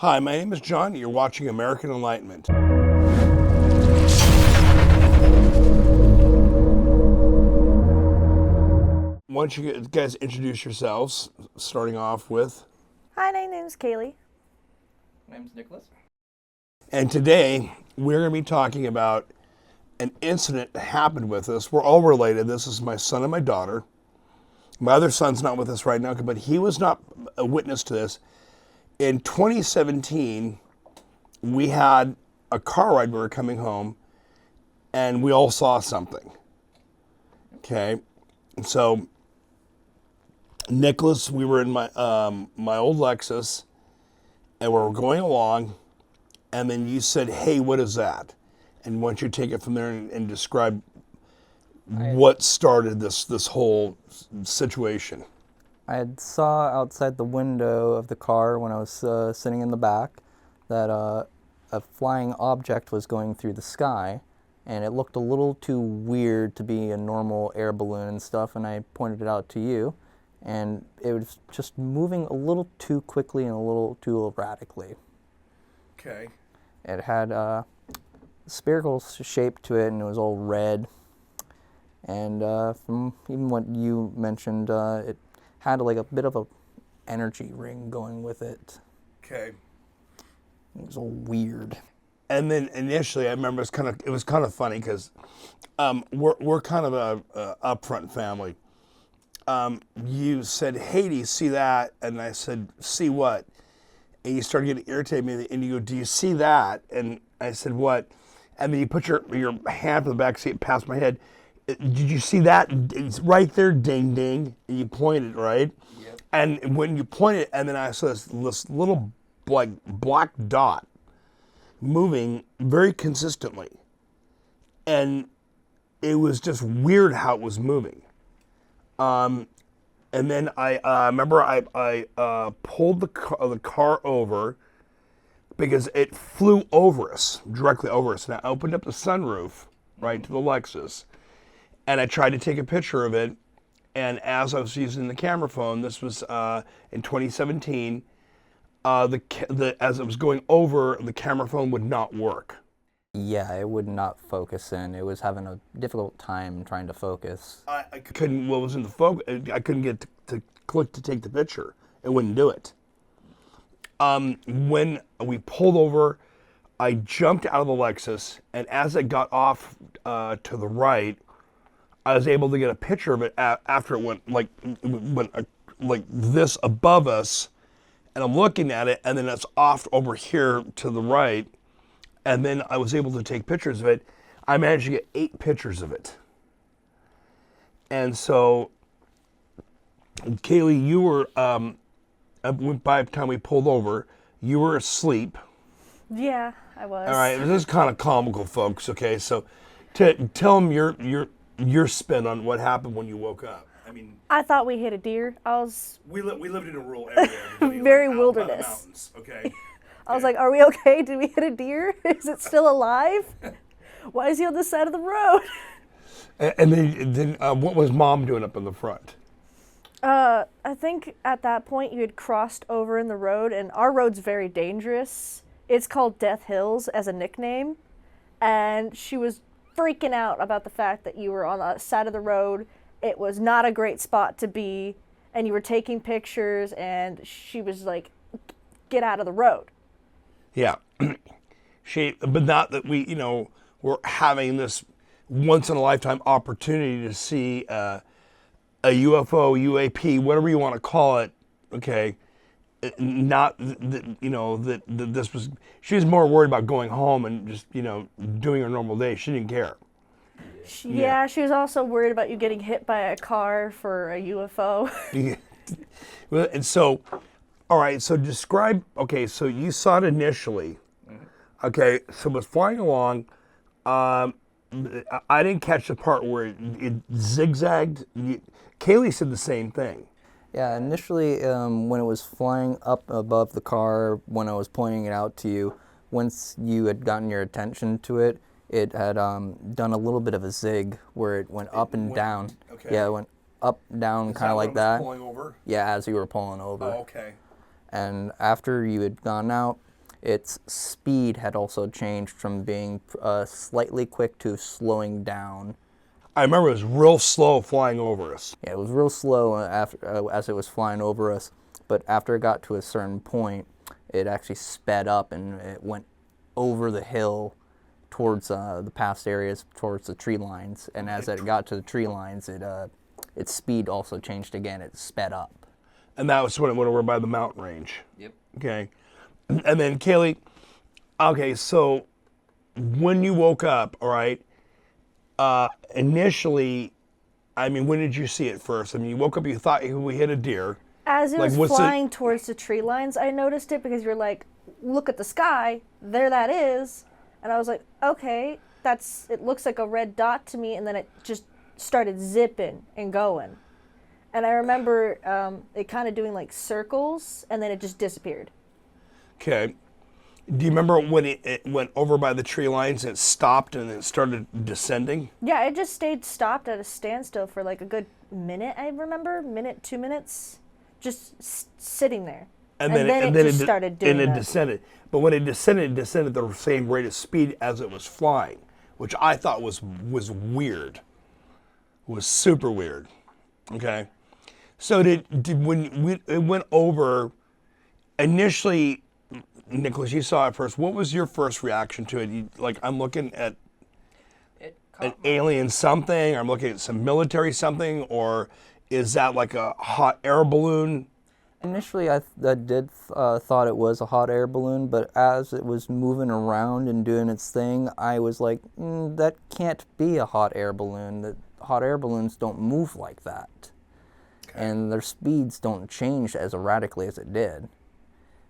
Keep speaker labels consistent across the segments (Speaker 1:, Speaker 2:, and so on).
Speaker 1: Hi, my name is John. You're watching American Enlightenment. Why don't you guys introduce yourselves, starting off with...
Speaker 2: Hi, my name's Kaylee.
Speaker 3: My name's Nicholas.
Speaker 1: And today, we're going to be talking about an incident that happened with us. We're all related. This is my son and my daughter. My other son's not with us right now, but he was not a witness to this. In 2017, we had a car ride. We were coming home, and we all saw something. Okay, so Nicholas, we were in my old Lexus, and we were going along, and then you said, "Hey, what is that?" And why don't you take it from there and describe what started this whole situation?
Speaker 3: I had saw outside the window of the car when I was sitting in the back that a flying object was going through the sky, and it looked a little too weird to be a normal air balloon and stuff, and I pointed it out to you, and it was just moving a little too quickly and a little too erratically.
Speaker 1: Okay.
Speaker 3: It had a spherical shape to it, and it was all red, and from even what you mentioned, it had like a bit of a energy ring going with it.
Speaker 1: Okay.
Speaker 3: It was all weird.
Speaker 1: And then initially, I remember it was kind of funny because we're kind of a upfront family. You said, "Hey, do you see that?" And I said, "See what?" And you started getting irritated with me, and you go, "Do you see that?" And I said, "What?" And then you put your hand on the back seat past my head. "Did you see that? It's right there, ding, ding." And you pointed, right?
Speaker 3: Yep.
Speaker 1: And when you pointed, and then I saw this little like black dot moving very consistently. And it was just weird how it was moving. And then I remember I pulled the car over because it flew over us, directly over us. And I opened up the sunroof, right, to the Lexus. And I tried to take a picture of it. And as I was using the camera phone, this was in 2017, as it was going over, the camera phone would not work.
Speaker 3: Yeah, it would not focus in. It was having a difficult time trying to focus.
Speaker 1: I couldn't, what was in the focus, I couldn't get to click to take the picture. It wouldn't do it. When we pulled over, I jumped out of the Lexus, and as I got off to the right, I was able to get a picture of it after it went like this above us, and I'm looking at it, and then it's off over here to the right, and then I was able to take pictures of it. I managed to get 8 pictures of it. And so, Kaylee, you were, by the time we pulled over, you were asleep.
Speaker 2: Yeah, I was.
Speaker 1: All right, this is kind of comical, folks, okay? So tell them your spin on what happened when you woke up. I mean,
Speaker 2: I thought we hit a deer.
Speaker 1: we lived in a rural area.
Speaker 2: Very
Speaker 1: out by the
Speaker 2: wilderness.
Speaker 1: mountains, okay?
Speaker 2: I was like, are we okay? Did we hit a deer? Is it still alive? Why is he on this side of the road?
Speaker 1: And then what was Mom doing up in the front?
Speaker 2: I think at that point you had crossed over in the road, and our road's very dangerous. It's called Death Hills as a nickname, and she was freaking out about the fact that you were on the side of the road. It was not a great spot to be, and you were taking pictures, and she was like, "Get out of the road."
Speaker 1: Yeah. But not that we, we're having this once in a lifetime opportunity to see a UFO, UAP, whatever you want to call it. Okay. Not that this was, she was more worried about going home and just, doing her normal day. She didn't care.
Speaker 2: Yeah, she was also worried about you getting hit by a car for a UFO.
Speaker 1: Yeah. Well, and so, all right, so describe, okay, so you saw it initially. Okay, so it was flying along. I didn't catch the part where it zigzagged. Kaylee said the same thing.
Speaker 3: Yeah, initially when it was flying up above the car, when I was pointing it out to you, once you had gotten your attention to it, it had done a little bit of a zig where it went up and down.
Speaker 1: Okay.
Speaker 3: Yeah, it went up, down, kind of like that.
Speaker 1: Pulling over?
Speaker 3: Yeah, as you were pulling over.
Speaker 1: Oh, okay.
Speaker 3: And after you had gone out, its speed had also changed from being slightly quick to slowing down.
Speaker 1: I remember it was real slow flying over us.
Speaker 3: Yeah, it was real slow as it was flying over us, but after it got to a certain point, it actually sped up and it went over the hill towards the past areas, towards the tree lines. And as it got to the tree lines, its speed also changed again. It sped up.
Speaker 1: And that was when it went over by the mountain range.
Speaker 3: Yep.
Speaker 1: Okay. And then, Kaylee, okay, so when you woke up, all right, initially, I mean, when did you see it first? I mean, you woke up, you thought we hit a deer.
Speaker 2: As it
Speaker 1: Like,
Speaker 2: was
Speaker 1: what's
Speaker 2: flying towards the tree lines, I noticed it because you're like, look at the sky, there that is. And I was like, okay, it looks like a red dot to me, and then it just started zipping and going. And I remember it kind of doing like circles, and then it just disappeared.
Speaker 1: Okay. Do you remember when it went over by the tree lines and it stopped and it started descending?
Speaker 2: Yeah, it just stayed stopped at a standstill for like a good minute, I remember, 2 minutes, just sitting there. And then it just started doing
Speaker 1: and it
Speaker 2: that.
Speaker 1: descended. But when it descended at the same rate of speed as it was flying, which I thought was weird. Was super weird. Okay. So when it went over, initially, Nicholas, you saw it first. What was your first reaction to it? I'm looking at an alien something, or I'm looking at some military something, or is that like a hot air balloon?
Speaker 3: Initially, I did thought it was a hot air balloon, but as it was moving around and doing its thing, I was like, that can't be a hot air balloon. The hot air balloons don't move like that. Okay. And their speeds don't change as erratically as it did.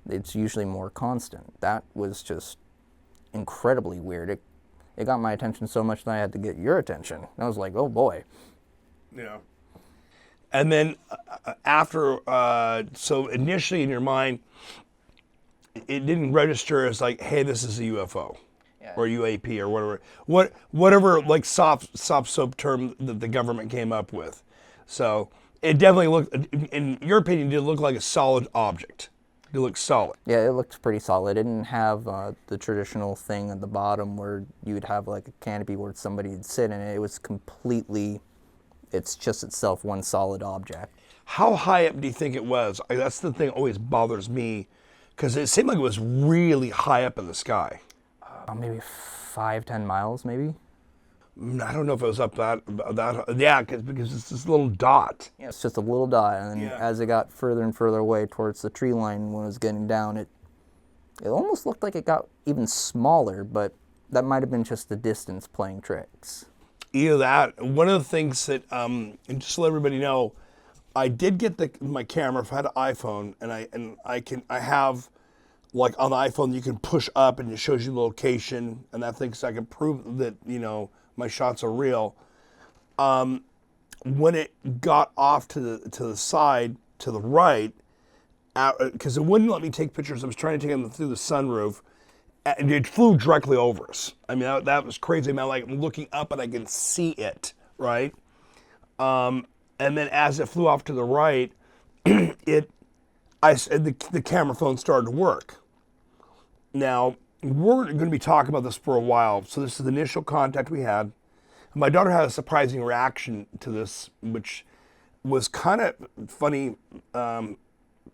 Speaker 3: It's usually more constant. That was just incredibly weird. It got my attention so much that I had to get your attention. And I was like, oh boy.
Speaker 1: Yeah. And then after, so initially in your mind, it didn't register as like, hey, this is a UFO, or UAP, or whatever like soft soap term that the government came up with. So it definitely looked, in your opinion, did it look like a solid object? It looked solid.
Speaker 3: Yeah, it looked pretty solid. It didn't have the traditional thing at the bottom where you would have like a canopy where somebody would sit in it. It was completely, it's just itself one solid object.
Speaker 1: How high up do you think it was? That's the thing that always bothers me, because it seemed like it was really high up in the sky.
Speaker 3: Maybe 5-10 miles, maybe.
Speaker 1: I don't know if it was up that yeah, because it's this little dot.
Speaker 3: Yeah, it's just a little dot, and then as it got further and further away towards the tree line when it was getting down, it almost looked like it got even smaller, but that might have been just the distance playing tricks.
Speaker 1: Either that. One of the things that, and just to let everybody know, I did get my camera. If I had an iPhone, and I have, like on the iPhone, you can push up and it shows you the location and that thing, so I can prove that my shots are real. When it got off to the side to the right, because it wouldn't let me take pictures, I was trying to take them through the sunroof, and it flew directly over us. I mean, that was crazy. I'm like looking up and I can see it, right? And then as it flew off to the right, the camera phone started to work. Now, we're going to be talking about this for a while. So this is the initial contact we had. My daughter had a surprising reaction to this, which was kind of funny for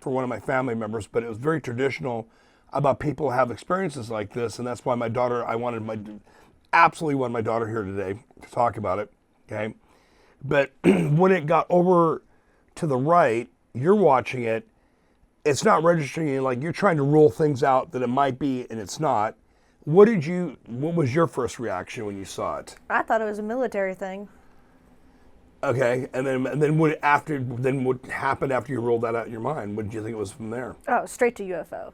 Speaker 1: one of my family members, but it was very traditional about people who have experiences like this. And that's why my daughter, absolutely wanted my daughter here today to talk about it, okay? But when it got over to the right, you're watching it, it's not registering, like you're trying to rule things out that it might be and it's not. What was your first reaction when you saw it?
Speaker 2: I thought it was a military thing.
Speaker 1: Okay, and then what happened after you rolled that out in your mind? What did you think it was from there?
Speaker 2: Oh, straight to UFO.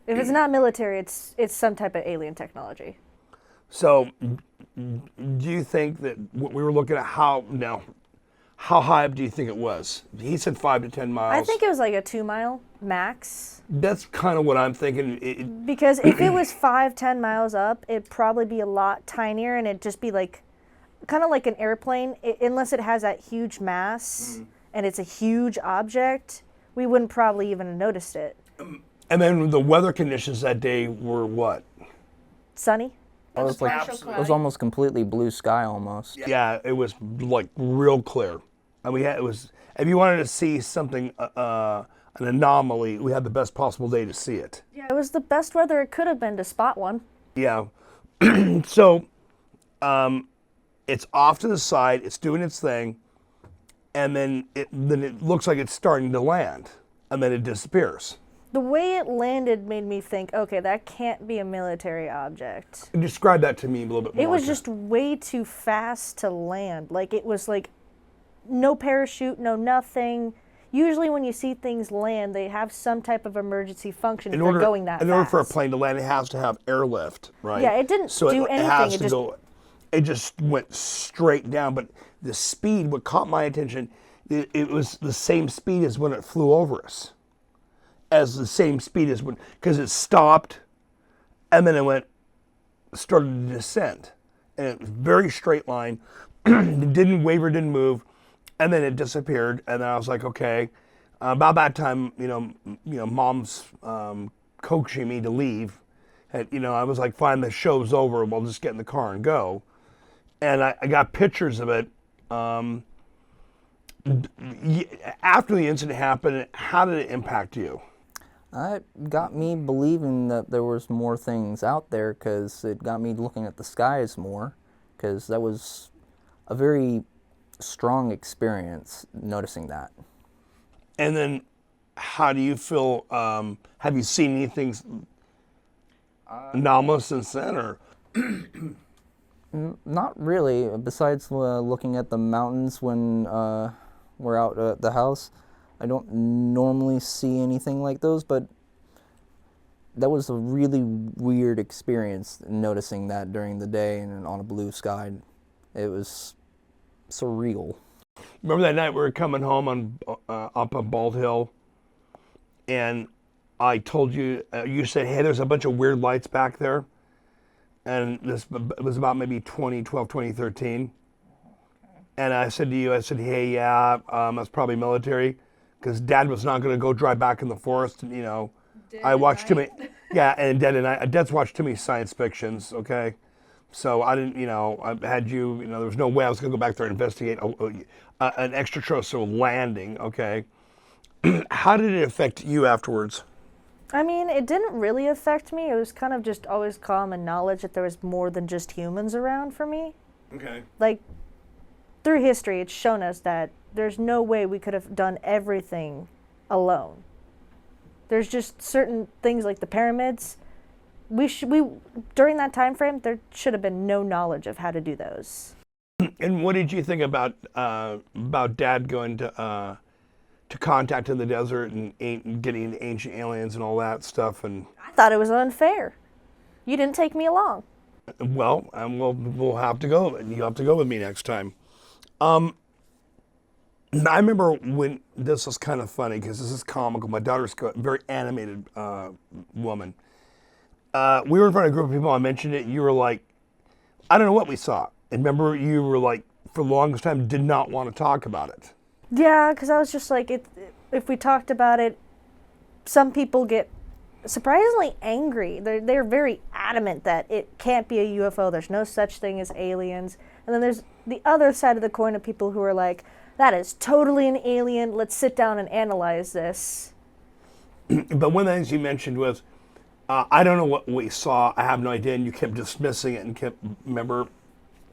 Speaker 2: If it's not military, it's some type of alien technology.
Speaker 1: So, do you think that what we were looking at, how high up do you think it was? He said 5 to 10 miles.
Speaker 2: I think it was like a 2 mile max.
Speaker 1: That's kind of what I'm thinking.
Speaker 2: Because if it was 5-10 miles up, it'd probably be a lot tinier, and it'd just be like, kind of like an airplane. Unless it has that huge mass and it's a huge object, we wouldn't probably even have noticed it.
Speaker 1: And then the weather conditions that day were what?
Speaker 2: Sunny.
Speaker 3: It was like
Speaker 2: partial
Speaker 3: it was almost completely blue sky almost.
Speaker 1: Yeah, it was like real clear. And we had it was if you wanted to see something an anomaly, we had the best possible day to see it.
Speaker 2: Yeah, it was the best weather it could have been to spot one.
Speaker 1: Yeah. So it's off to the side, it's doing its thing, and then it looks like it's starting to land, and then it disappears.
Speaker 2: The way it landed made me think, okay, that can't be a military object.
Speaker 1: Describe that to me a little bit more.
Speaker 2: It was just way too fast to land. Like, it was like no parachute, no nothing. Usually when you see things land, they have some type of emergency function if they're going that fast.
Speaker 1: In order for a plane to land, it has to have airlift, right?
Speaker 2: Yeah, it didn't do anything.
Speaker 1: It has to go. It just went straight down. But the speed, what caught my attention, it was the same speed as when it flew over us. As the same speed as when, because it stopped, and then it started to descend, and it was very straight line. It didn't waver, didn't move, and then it disappeared. And then I was like, okay. About that time, Mom's coaxing me to leave. And, I was like, fine, the show's over. We'll just get in the car and go. And I got pictures of it. After the incident happened, how did it impact you?
Speaker 3: It got me believing that there was more things out there because it got me looking at the skies more because that was a very strong experience noticing that.
Speaker 1: And then how do you feel, have you seen anything anomalous since then? Or?
Speaker 3: Not really, besides looking at the mountains when we're out at the house. I don't normally see anything like those, but that was a really weird experience noticing that during the day and on a blue sky. It was surreal.
Speaker 1: Remember that night we were coming home on up on Bald Hill, and I told you, you said, hey, there's a bunch of weird lights back there, and this was about maybe 2012, 2013, and I said to you, hey, yeah, that's probably military. Because Dad was not going to go drive back in the forest. And, I watched too many. Yeah, and Dad's watched too many science fictions. Okay, so I didn't. I had you. There was no way I was going to go back there and investigate an extraterrestrial landing. Okay, how did it affect you afterwards?
Speaker 2: I mean, it didn't really affect me. It was kind of just always common knowledge that there was more than just humans around for me.
Speaker 1: Okay.
Speaker 2: Like, through history, it's shown us that there's no way we could have done everything alone. There's just certain things like the pyramids. We during that time frame, there should have been no knowledge of how to do those.
Speaker 1: And what did you think about Dad going to contact in the desert and getting ancient aliens and all that stuff? And
Speaker 2: I thought it was unfair. You didn't take me along.
Speaker 1: Well, we'll have to go, and you have to go with me next time. I remember when this was kind of funny because this is comical. My daughter's a very animated woman. We were in front of a group of people. I mentioned it. You were like, I don't know what we saw. And remember, you were like, for the longest time, did not want to talk about it.
Speaker 2: Yeah, because I was just like, if we talked about it, some people get surprisingly angry. They're very adamant that it can't be a UFO. There's no such thing as aliens. And then there's the other side of the coin of people who are like, that is totally an alien. Let's sit down and analyze this.
Speaker 1: But one of the things you mentioned was, I don't know what we saw. I have no idea. And you kept dismissing it and kept, remember,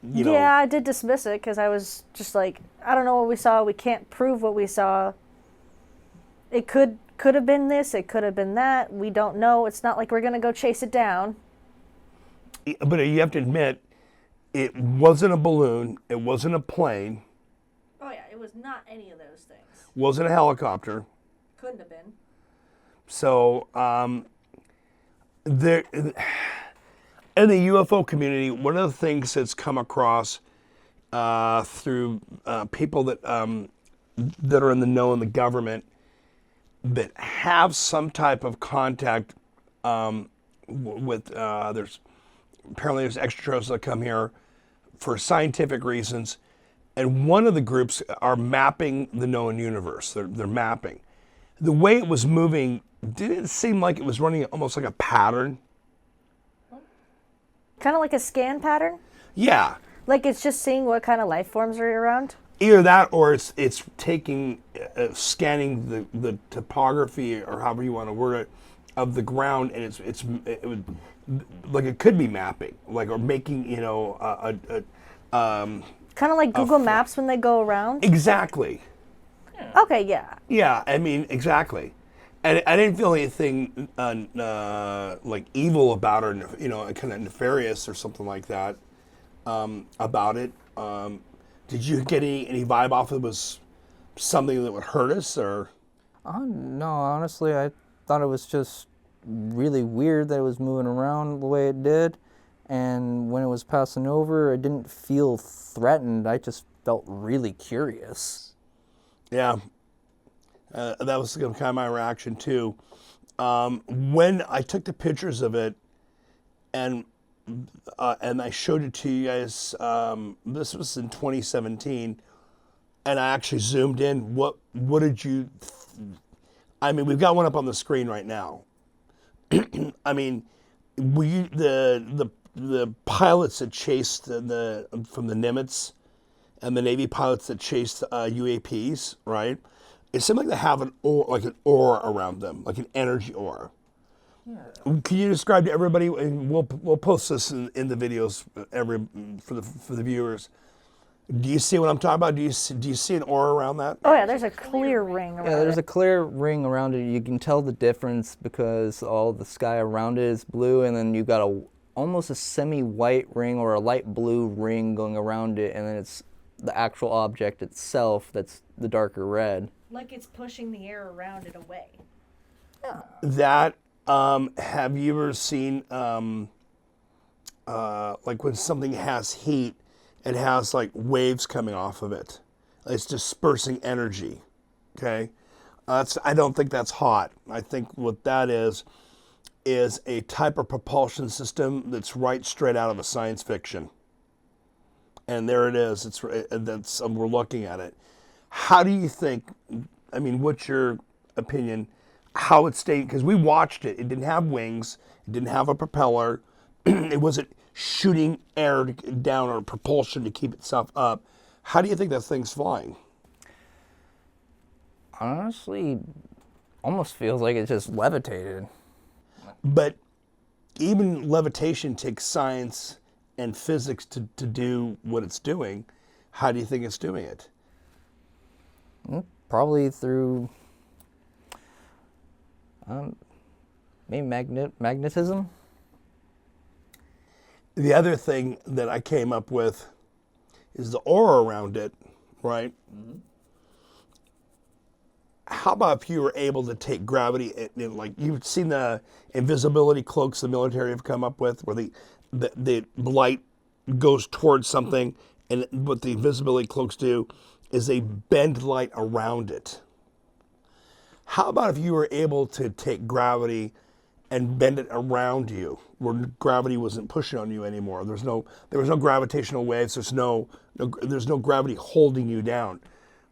Speaker 2: Yeah, I did dismiss it because I was just like, I don't know what we saw. We can't prove what we saw. It could have been this. It could have been that. We don't know. It's not like we're going to go chase it down.
Speaker 1: But you have to admit, it wasn't a balloon. It wasn't a plane.
Speaker 2: Oh, yeah. It was not any of those things.
Speaker 1: Wasn't a helicopter.
Speaker 2: Couldn't have been.
Speaker 1: So, there, in the UFO community, one of the things that's come across through people that are in the know in the government that have some type of contact with there's extraterrestrials that come here for scientific reasons, and one of the groups are mapping the known universe. They're mapping the way it was moving didn't it seem like it was running almost like a pattern?
Speaker 2: Kind of like a scan pattern?
Speaker 1: Yeah.
Speaker 2: Like it's just seeing what kind of life forms are around?
Speaker 1: Either that, or it's taking, scanning the topography, or however you want to word it, of the ground, and it would, like, it could be mapping, like, or making, you know,
Speaker 2: Kind of like Google Maps when they go around?
Speaker 1: exactly.
Speaker 2: Okay, yeah.
Speaker 1: Yeah, I mean, exactly. And I didn't feel anything like evil about it, or, you know, kind of nefarious or something like that about it. Did you get any vibe off it was something that would hurt us, or?
Speaker 3: No, honestly, I thought it was just really weird that it was moving around the way it did. And when it was passing over, I didn't feel threatened. I just felt really curious.
Speaker 1: Yeah, that was kind of my reaction too. When I took the pictures of it, and I showed it to you guys. This was in 2017, and I actually zoomed in. What did you? I mean, we've got one up on the screen right now. I mean, the pilots that chased from the Nimitz, and the Navy pilots that chased UAPs, right? It seemed like they have an aura around them, like an energy aura. Can you describe to everybody, and we'll post this in the videos for the viewers. Do you see what I'm talking about? Do you see an aura around that?
Speaker 2: Oh yeah, there's a clear ring around
Speaker 3: Yeah, there's
Speaker 2: it.
Speaker 3: a clear ring around it. You can tell the difference because all the sky around it is blue, and then you got almost a semi-white ring or a light blue ring going around it, and then it's the actual object itself that's the darker red.
Speaker 2: Like it's pushing the air around it away.
Speaker 1: That have you ever seen like when something has heat, it has like waves coming off of it. It's dispersing energy. Okay, I don't think that's hot. I think what that is a type of propulsion system that's right straight out of a science fiction. And there it is. We're looking at it. How do you think? I mean, what's your opinion? How it stayed? Because we watched it. It didn't have wings. It didn't have a propeller. It wasn't shooting air down or propulsion to keep itself up. How do you think that thing's flying?
Speaker 3: Honestly, almost feels like it just levitated.
Speaker 1: But even levitation takes science and physics to do what it's doing. How do you think it's doing it?
Speaker 3: Probably through maybe magnetism.
Speaker 1: The other thing that I came up with is the aura around it, right? Mm-hmm. How about if you were able to take gravity, like you've seen the invisibility cloaks the military have come up with, where the light goes towards something, and what the invisibility cloaks do is they bend light around it. How about if you were able to take gravity and bend it around you, where gravity wasn't pushing on you anymore? There was no gravitational waves. There's no gravity holding you down.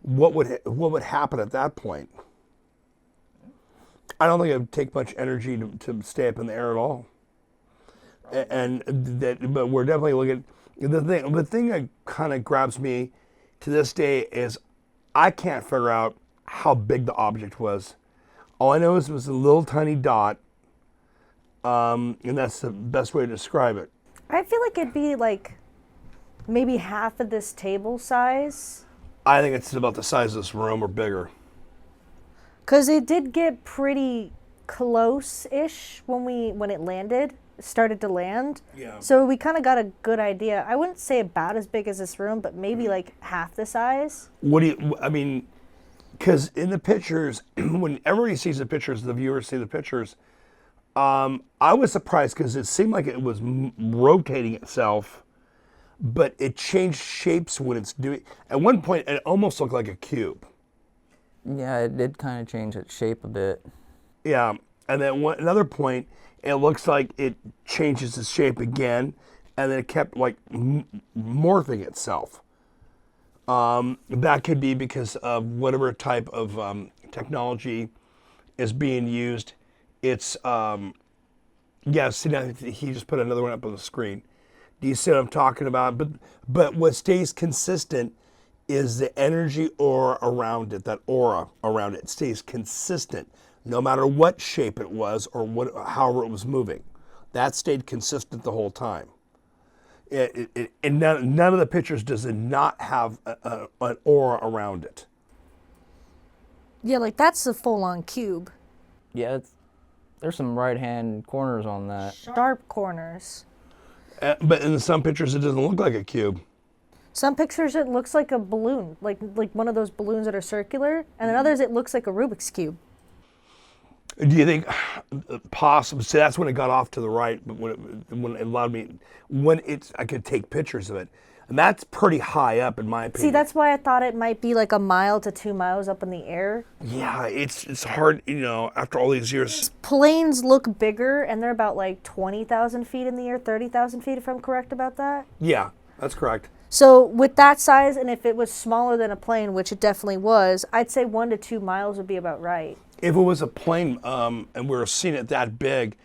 Speaker 1: What would happen at that point? I don't think it would take much energy to stay up in the air at all. But we're definitely looking. The thing that kind of grabs me to this day is I can't figure out how big the object was. All I know is it was a little tiny dot, and that's the best way to describe it.
Speaker 2: I feel like it'd be like maybe half of this table size.
Speaker 1: I think it's about the size of this room or bigger.
Speaker 2: Because it did get pretty close-ish when it landed, started to land.
Speaker 1: Yeah.
Speaker 2: So we kind of got a good idea. I wouldn't say about as big as this room, but maybe like half the size.
Speaker 1: I mean, because in the pictures, when everybody sees the pictures, the viewers see the pictures, I was surprised because it seemed like it was rotating itself, but it changed shapes when it's doing. At one point, it almost looked like a cube.
Speaker 3: Yeah, it did kind of change its shape a bit.
Speaker 1: Yeah, and then another point, it looks like it changes its shape again, and then it kept like morphing itself. That could be because of whatever type of technology is being used It's yeah. See now he just put another one up on the screen. Do you see what I'm talking about? But what stays consistent is the energy aura around it. That aura around it stays consistent, no matter what shape it was or however it was moving. That stayed consistent the whole time. And none of the pictures does it not have an aura around it.
Speaker 2: Yeah, like that's a full-on cube.
Speaker 3: Yeah, there's some right-hand corners on that.
Speaker 2: Sharp corners.
Speaker 1: But in some pictures, it doesn't look like a cube.
Speaker 2: Some pictures it looks like a balloon, like one of those balloons that are circular, and in others it looks like a Rubik's Cube.
Speaker 1: Do you think possible? See, that's when it got off to the right, but when it allowed me, I could take pictures of it, and that's pretty high up in my opinion.
Speaker 2: See, that's why I thought it might be like a mile to 2 miles up in the air.
Speaker 1: Yeah, it's hard, after all these years.
Speaker 2: Planes look bigger, and they're about like 20,000 feet in the air, 30,000 feet, if I'm correct about that.
Speaker 1: Yeah, that's correct.
Speaker 2: So with that size, and if it was smaller than a plane, which it definitely was, I'd say 1 to 2 miles would be about right.
Speaker 1: If it was a plane, and we were seeing it that big,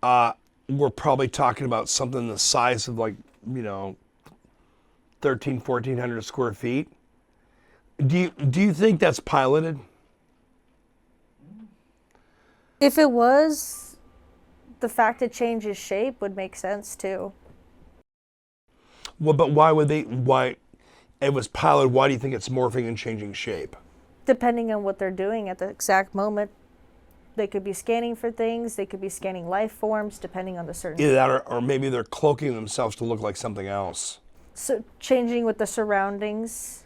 Speaker 1: we're probably talking about something the size of 1,400 square feet. Do you think that's piloted?
Speaker 2: If it was, the fact it changes shape would make sense too.
Speaker 1: Well, but why it was piloted, why do you think it's morphing and changing shape?
Speaker 2: Depending on what they're doing at the exact moment. They could be scanning for things, they could be scanning life forms, depending on the certain...
Speaker 1: Either that or maybe they're cloaking themselves to look like something else.
Speaker 2: So changing with the surroundings.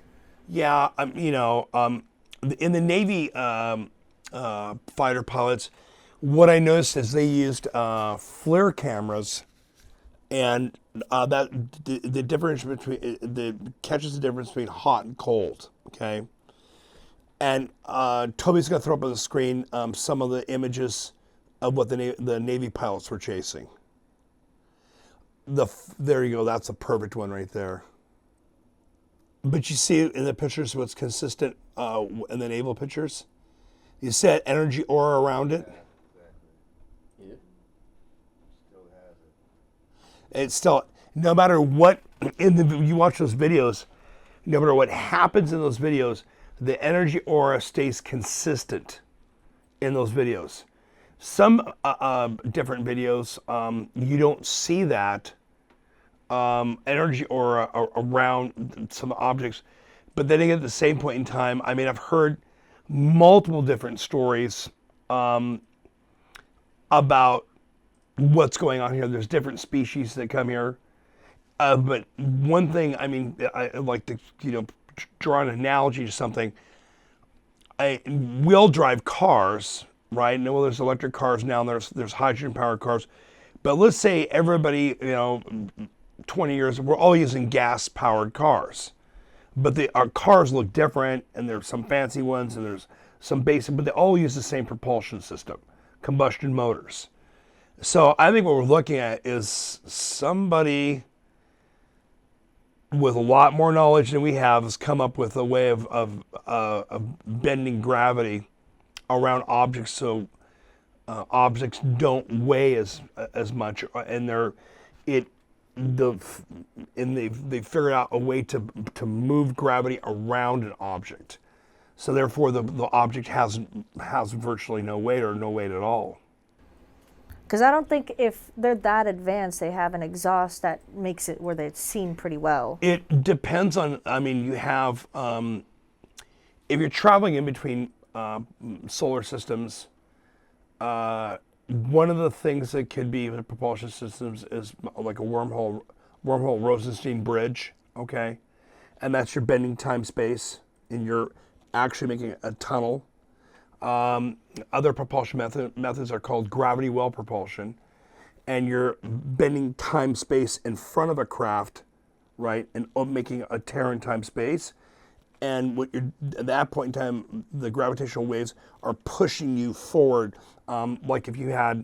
Speaker 1: Yeah, in the Navy fighter pilots, what I noticed is they used FLIR cameras, and that the difference between catches the difference between hot and cold. Okay, and Toby's going to throw up on the screen some of the images of what the Navy pilots were chasing. There you go. That's a perfect one right there. But you see in the pictures what's consistent in the naval pictures? You said energy aura around it?
Speaker 4: Yeah, exactly. Still has it.
Speaker 1: It's still, no matter what, you watch those videos, no matter what happens in those videos, the energy aura stays consistent in those videos. Some different videos, you don't see that energy aura around some objects. But then again, at the same point in time, I mean, I've heard multiple different stories about what's going on here. There's different species that come here. But one thing, I mean, I like to, draw an analogy to something. We all drive cars, right? And well, there's electric cars now, and there's hydrogen-powered cars. But let's say everybody, 20 years, we're all using gas-powered cars. But our cars look different, and there's some fancy ones, and there's some basic, but they all use the same propulsion system, combustion motors. So I think what we're looking at is somebody with a lot more knowledge than we have has come up with a way of bending gravity around objects so objects don't weigh as much, and they've figured out a way to move gravity around an object. So therefore, the object has virtually no weight or no weight at all.
Speaker 2: Because I don't think if they're that advanced, they have an exhaust that makes it where they're seen pretty well.
Speaker 1: It depends on, I mean, you have, if you're traveling in between solar systems, one of the things that could be with propulsion systems is like a wormhole Rosenstein bridge, okay? And that's your bending time space, and you're actually making a tunnel. Other propulsion methods are called gravity well propulsion, and you're bending time space in front of a craft, right, and making a tear in time space. And at that point in time, the gravitational waves are pushing you forward, like if you had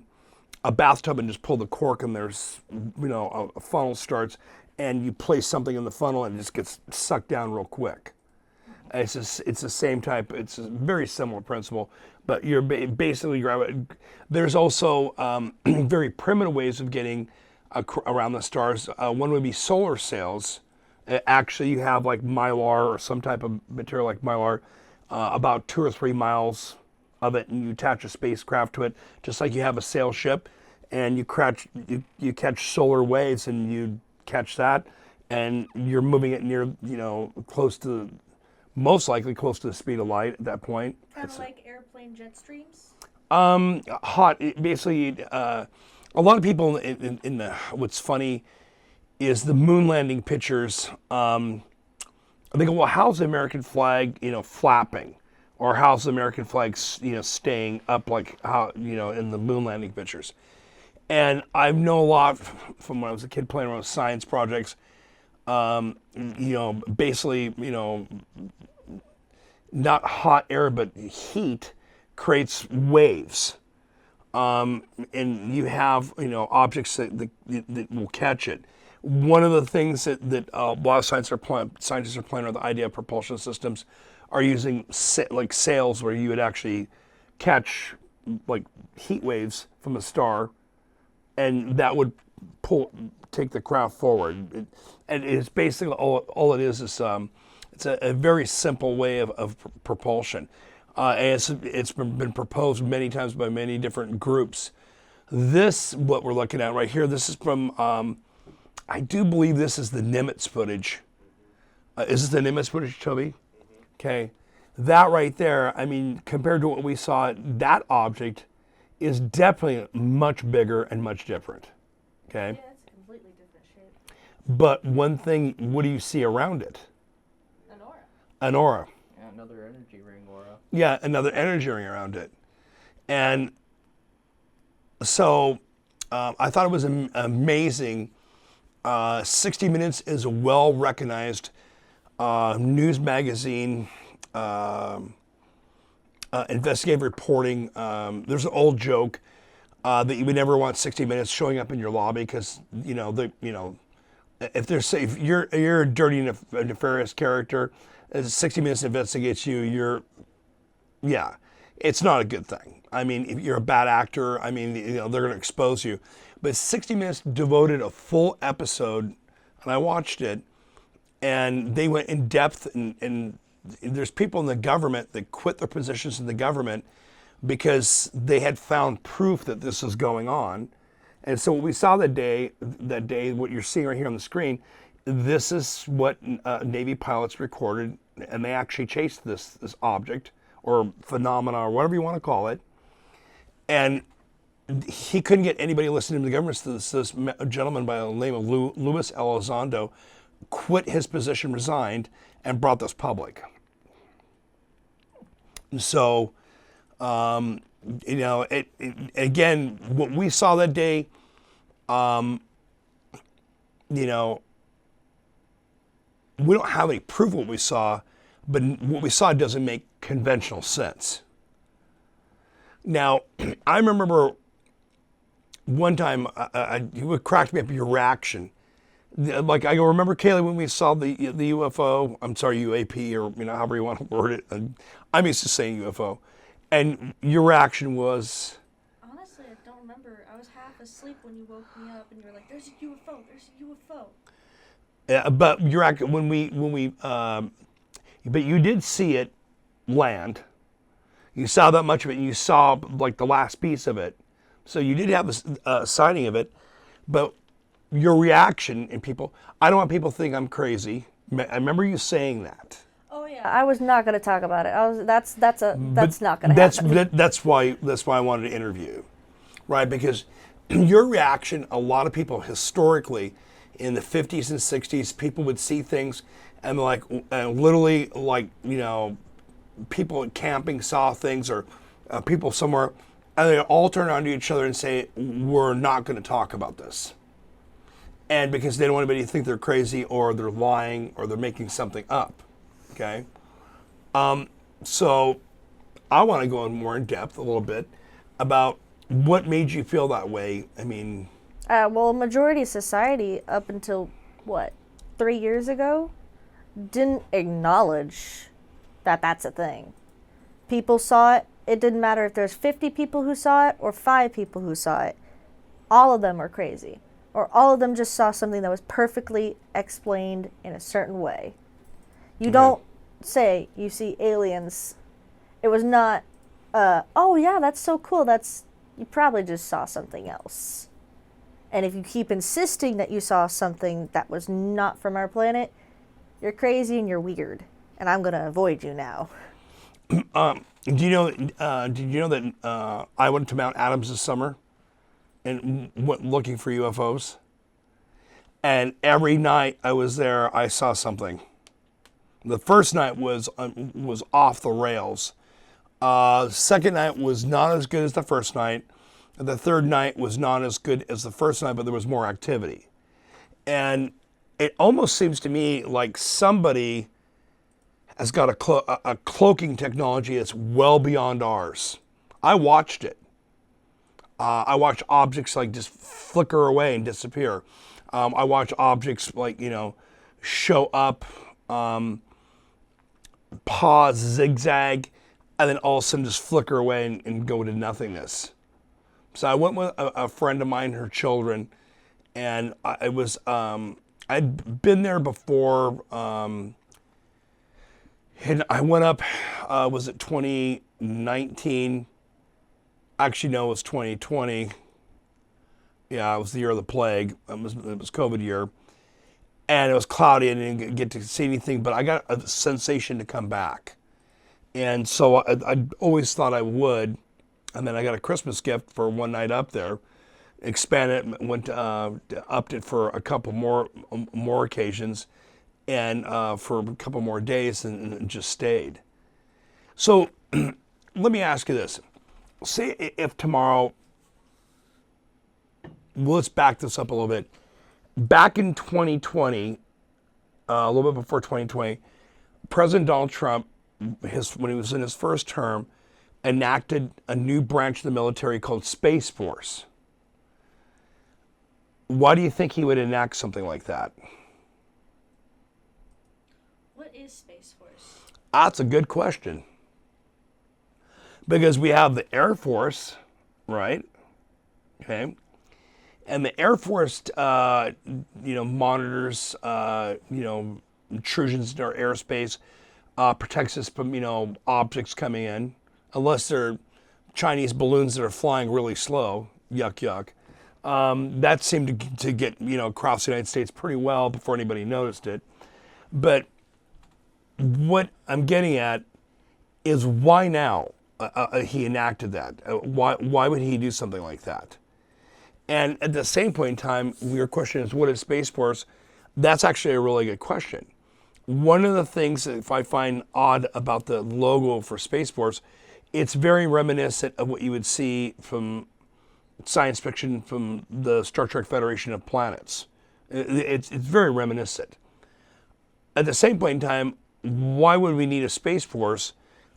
Speaker 1: a bathtub and just pull the cork, and there's a funnel starts, and you place something in the funnel and it just gets sucked down real quick. It's the same type. It's a very similar principle, but you're basically there's also very primitive ways of getting around the stars. One would be solar sails. Actually, you have like mylar or some type of material like mylar, about 2 or 3 miles of it, and you attach a spacecraft to it, just like you have a sail ship, and you catch solar waves, and you catch that, and you're moving it near, close to, most likely close to the speed of light at that point.
Speaker 2: Kind of like airplane jet streams.
Speaker 1: Basically, a lot of people in the, what's funny is the moon landing pictures. They go, well, how's the American flag, flapping, or how's the American flag, staying up, like how, in the moon landing pictures. And I know a lot from when I was a kid playing around with science projects. Basically, not hot air, but heat creates waves. And you have, objects that will catch it. One of the things that a lot of scientists are playing with the idea of propulsion systems are using like sails, where you would actually catch like heat waves from a star, and that would take the craft forward. And it's basically all it is it's a very simple way of propulsion. And it's been proposed many times by many different groups. This, what we're looking at right here, this is from, I do believe this is the Nimitz footage. Is this the Nimitz footage, Toby? Okay. That right there, I mean, compared to what we saw, that object is definitely much bigger and much different. Okay.
Speaker 2: Yeah, it's a completely different shape.
Speaker 1: But one thing, what do you see around it?
Speaker 2: An aura.
Speaker 1: An aura.
Speaker 3: Yeah, another energy ring aura.
Speaker 1: Yeah, another energy ring around it. And so I thought it was amazing. 60 Minutes is a well-recognized news magazine, investigative reporting. There's an old joke that you would never want 60 Minutes showing up in your lobby because, if you're a dirty, nefarious character, as 60 Minutes investigates you, it's not a good thing. I mean, if you're a bad actor, I mean, they're going to expose you. But 60 Minutes devoted a full episode, and I watched it, and they went in depth, and there's people in the government that quit their positions in the government because they had found proof that this was going on. And so what we saw that day, what you're seeing right here on the screen, this is what Navy pilots recorded, and they actually chased this object or phenomena or whatever you want to call it. And he couldn't get anybody listening to the government. So this gentleman by the name of Luis Elizondo quit his position, resigned, and brought this public. So, again, what we saw that day, we don't have any proof of what we saw, but what we saw doesn't make conventional sense. Now, I remember one time, it cracked me up, your reaction. Like, I remember, Kaylee, when we saw the UFO, I'm sorry, UAP, or however you want to word it. I'm used to saying UFO. And your reaction was?
Speaker 2: Honestly, I don't remember. I was half asleep when you woke me up, and you were like, "There's a UFO. There's a UFO."
Speaker 1: Yeah, but your reaction but you did see it land. You saw that much of it, and you saw like the last piece of it. So you did have a sighting of it, but your reaction, and people, I don't want people to think I'm crazy. I remember you saying that.
Speaker 2: Oh yeah. I was not going to talk about it. That's not going to happen.
Speaker 1: That's why I wanted to interview, right? Because your reaction, a lot of people historically in the 50s and 60s, people would see things and literally people camping saw things, or people somewhere, and they all turn on to each other and say, "We're not going to talk about this." And because they don't want anybody to think they're crazy, or they're lying, or they're making something up. Okay? So I want to go in more in depth a little bit about what made you feel that way. I mean...
Speaker 2: well, majority of society, up until, 3 years ago, didn't acknowledge that that's a thing. People saw it. It didn't matter if there's 50 people who saw it or 5 people who saw it. All of them are crazy. Or all of them just saw something that was perfectly explained in a certain way. You don't say you see aliens. It was not, oh yeah, that's so cool. You probably just saw something else. And if you keep insisting that you saw something that was not from our planet, you're crazy and you're weird. And I'm going to avoid you now.
Speaker 1: Did you know that I went to Mount Adams this summer and went looking for UFOs? And every night I was there, I saw something. The first night was off the rails. The second night was not as good as the first night. The third night was not as good as the first night, but there was more activity. And it almost seems to me like somebody has got a cloaking technology that's well beyond ours. I watched it. I watched objects like just flicker away and disappear. I watched objects like, show up, pause, zigzag, and then all of a sudden just flicker away and go into nothingness. So I went with a friend of mine, her children, and I'd been there before. And I went up, was it 2019? Actually, no, it was 2020. Yeah, it was the year of the plague. It was COVID year. And it was cloudy. I didn't get to see anything, but I got a sensation to come back. And so I always thought I would. And then I got a Christmas gift for one night up there. Expanded it, upped it for a couple more occasions. And for a couple more days and just stayed. So let me ask you this. Say if tomorrow, let's back this up a little bit. Back in 2020, a little bit before 2020, President Donald Trump, when he was in his first term, enacted a new branch of the military called Space Force. Why do you think he would enact something like that?
Speaker 2: What is Space Force?
Speaker 1: That's a good question. Because we have the Air Force, right? Okay. And the Air Force, monitors, intrusions into our airspace, protects us from, objects coming in, unless they're Chinese balloons that are flying really slow. Yuck, yuck. That seemed to get, across the United States pretty well before anybody noticed it. But what I'm getting at is why now he enacted that? Why would he do something like that? And at the same point in time, your question is, what is Space Force? That's actually a really good question. One of the things that I find odd about the logo for Space Force, it's very reminiscent of what you would see from science fiction from the Star Trek Federation of Planets. It's very reminiscent. At the same point in time, why would we need a Space Force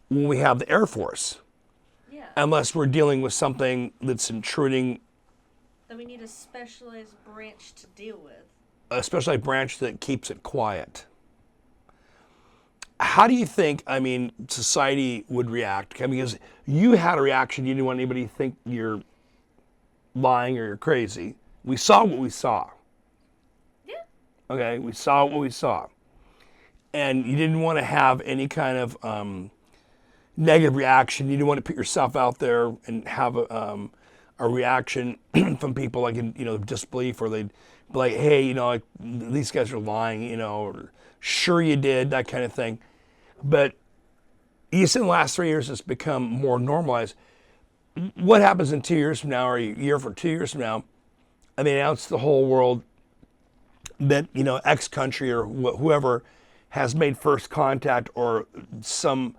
Speaker 1: when we have the Air Force?
Speaker 2: Yeah.
Speaker 1: Unless we're dealing with something that's intruding.
Speaker 2: Then we need a specialized branch to deal with.
Speaker 1: A specialized branch that keeps it quiet. How do you think, society would react? Because you had a reaction, you didn't want anybody to think you're lying or you're crazy. We saw what we saw.
Speaker 2: Yeah.
Speaker 1: Okay, we saw what we saw. And you didn't want to have any kind of negative reaction. You didn't want to put yourself out there and have a reaction from people like in disbelief, or they'd be like, hey, these guys are lying, or sure you did, that kind of thing. But you said in the last 3 years it's become more normalized. What happens in 2 years from now, or a year for 2 years from now? They announce to the whole world that X country or whoever has made first contact, or some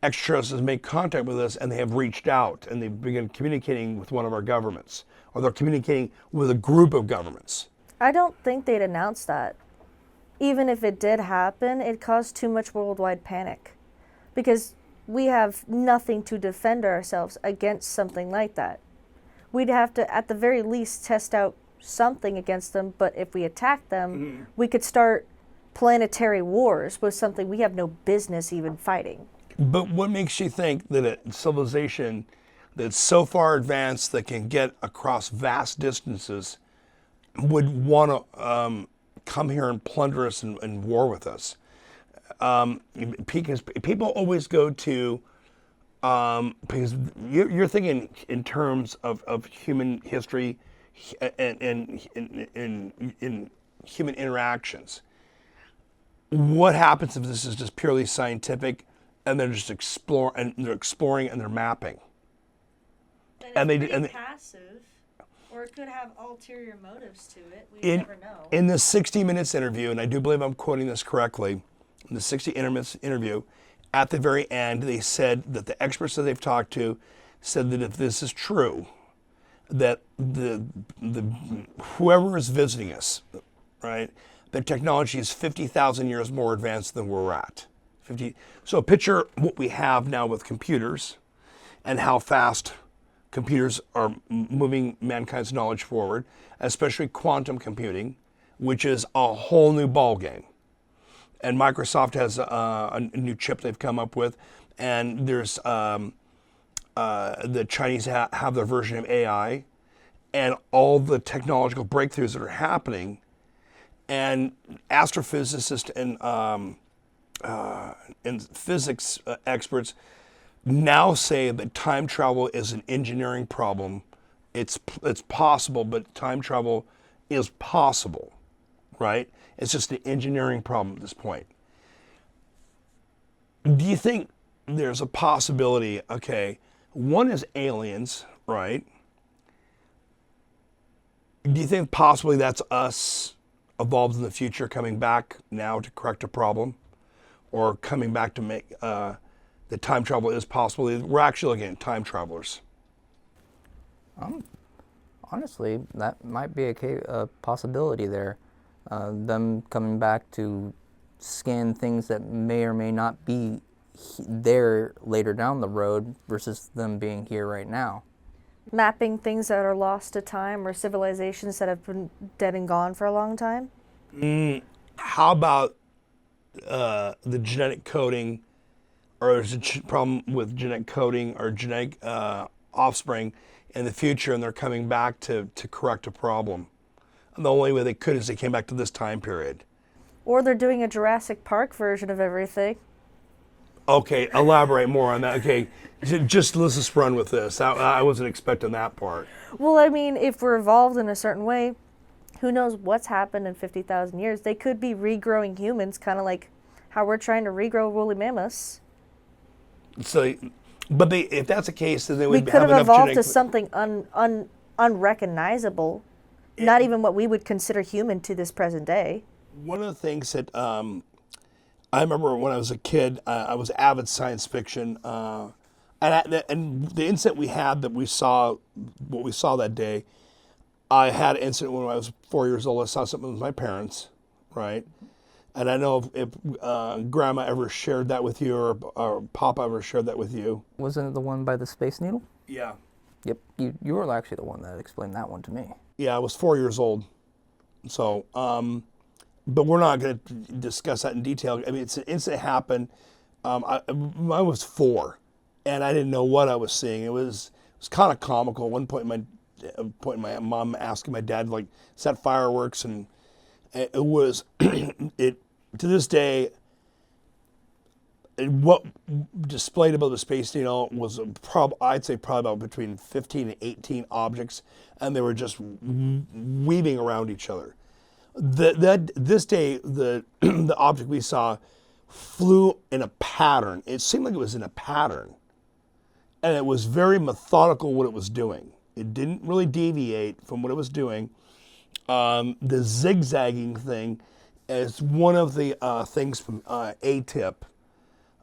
Speaker 1: extraterrestrials has made contact with us, and they have reached out and they've begun communicating with one of our governments, or they're communicating with a group of governments.
Speaker 2: I don't think they'd announce that. Even if it did happen, it caused too much worldwide panic. Because we have nothing to defend ourselves against something like that. We'd have to, at the very least, test out something against them, but if we attack them, we could start planetary wars with something we have no business even fighting.
Speaker 1: But what makes you think that a civilization that's so far advanced that can get across vast distances would want to come here and plunder us and war with us? Because people always go to, because you're thinking in terms of human history and in human interactions. What happens if this is just purely scientific and they're just exploring and they're mapping? And they and
Speaker 2: passive, or it could have ulterior motives to it. We
Speaker 1: in
Speaker 2: never know.
Speaker 1: in the 60 Minutes interview, and I do believe I'm quoting this correctly, in the 60 Minutes interview, at the very end, they said that the experts that they've talked to said that if this is true, that the whoever is visiting us, right, their technology is 50,000 years more advanced than we're at. So picture what we have now with computers and how fast computers are moving mankind's knowledge forward, especially quantum computing, which is a whole new ballgame. And Microsoft has a new chip they've come up with, and there's the Chinese have their version of AI, and all the technological breakthroughs that are happening. And astrophysicists and physics experts now say that time travel is an engineering problem. It's possible, but time travel is possible, right? It's just an engineering problem at this point. Do you think there's a possibility, okay, one is aliens, right? Do you think possibly that's us evolved in the future coming back now to correct a problem? Or coming back to make that time travel is possible? We're actually looking at time travelers.
Speaker 3: Honestly, that might be a possibility there. Them coming back to scan things that may or may not be there later down the road versus them being here right now.
Speaker 2: Mapping things that are lost to time or civilizations that have been dead and gone for a long time.
Speaker 1: How about the genetic coding, or there's a problem with genetic coding or genetic offspring in the future, and they're coming back to correct a problem? And the only way they could is they came back to this time period.
Speaker 2: Or they're doing a Jurassic Park version of everything.
Speaker 1: Okay, elaborate more on that. Okay, just let's just run with this. I wasn't expecting that part.
Speaker 2: Well, I mean, if we're evolved in a certain way, who knows what's happened in 50,000 years? They could be regrowing humans, kind of like how we're trying to regrow woolly mammoths.
Speaker 1: So, but if that's the case, then they
Speaker 2: We
Speaker 1: would
Speaker 2: could have
Speaker 1: enough
Speaker 2: evolved to
Speaker 1: genetic.
Speaker 2: something unrecognizable, not even what we would consider human to this present day.
Speaker 1: One of the things that I remember when I was a kid, I was avid science fiction, and the incident we had that we saw, what we saw that day, I had an incident when I was 4 years old. I saw something with my parents, right? And I know if Grandma ever shared that with you, or Papa ever shared that with you.
Speaker 3: Wasn't it the one by the Space Needle?
Speaker 1: Yeah.
Speaker 3: Yep, you were actually the one that explained that one to me.
Speaker 1: Yeah, I was 4 years old. So, but we're not going to discuss that in detail. I mean, it's an incident happened. I was 4, and I didn't know what I was seeing. It was kind of comical. At one point, my mom asking my dad, like, is that fireworks? And it was to this day, what displayed above the Space Needle was I'd say probably about between 15 and 18 objects, and they were just weaving around each other. This day, the object we saw flew in a pattern. It seemed like it was in a pattern, and it was very methodical what it was doing. It didn't really deviate from what it was doing. The zigzagging thing is one of the things from A-Tip.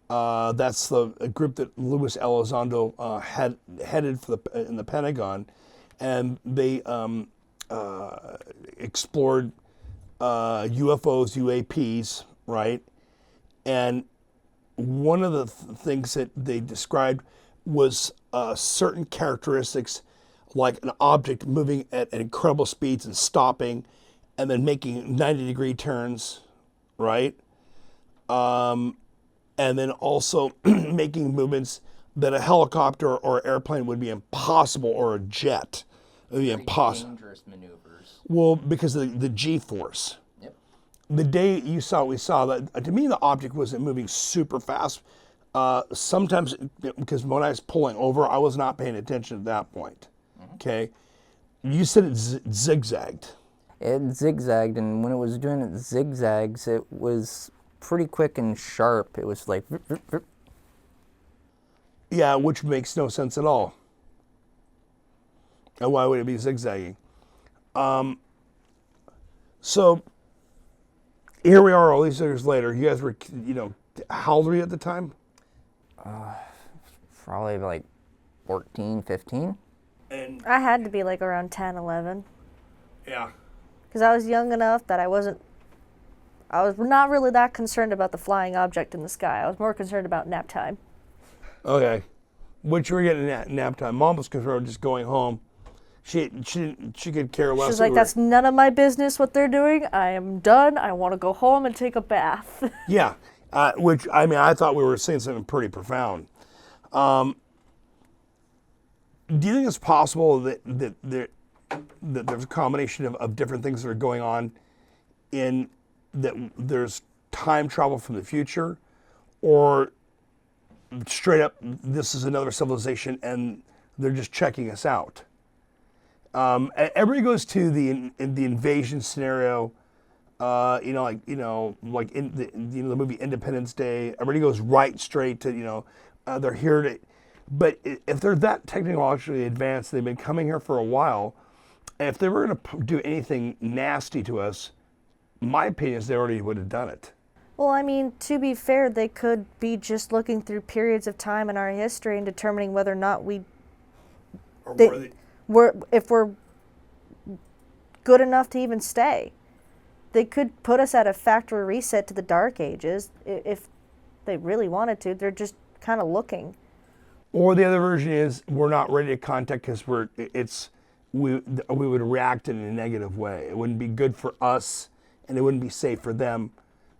Speaker 1: That's the group that Luis Elizondo headed in the Pentagon, and they explored UFOs, UAPs, right? And one of the things that they described was certain characteristics, like an object moving at incredible speeds and stopping, and then making 90-degree turns, right? and then also making movements that a helicopter or airplane would be impossible, or a jet. It would be impossible.
Speaker 3: Dangerous maneuvers.
Speaker 1: Well, because of the G-force.
Speaker 3: Yep.
Speaker 1: The day you saw what we saw, that to me the object wasn't moving super fast. Sometimes, because when I was pulling over, I was not paying attention at that point. Okay, you said it zigzagged.
Speaker 3: It zigzagged, and when it was doing its zigzags, it was pretty quick and sharp. It was like, "Vrp, vrp, vrp."
Speaker 1: Yeah, which makes no sense at all. And why would it be zigzagging? So here we are all these years later. You guys were, how old were you at the time?
Speaker 3: Probably like 14, 15.
Speaker 1: And
Speaker 2: I had to be like around 10, 11.
Speaker 1: yeah.
Speaker 2: Because I was young enough that I was not really that concerned about the flying object in the sky. I was more concerned about nap time.
Speaker 1: Okay. Which you were getting at nap time. Mom was concerned with just going home. She could care less.
Speaker 2: She's like, that's none of my business what they're doing. I am done. I want to go home and take a bath.
Speaker 1: Yeah. Which, I mean, I thought we were saying something pretty profound. Do you think it's possible that there's a combination of different things that are going on, in that there's time travel from the future, or straight up this is another civilization and they're just checking us out? Everybody goes to the invasion scenario, like in the movie Independence Day. Everybody goes right straight to they're here to. But if they're that technologically advanced, they've been coming here for a while. And if they were going to do anything nasty to us, my opinion is they already would have done it.
Speaker 2: Well, I mean, to be fair, they could be just looking through periods of time in our history and determining whether or not if we're good enough to even stay. They could put us at a factory reset to the Dark Ages if they really wanted to. They're just kind of looking.
Speaker 1: Or the other version is we're not ready to contact because we would react in a negative way. It wouldn't be good for us, and it wouldn't be safe for them.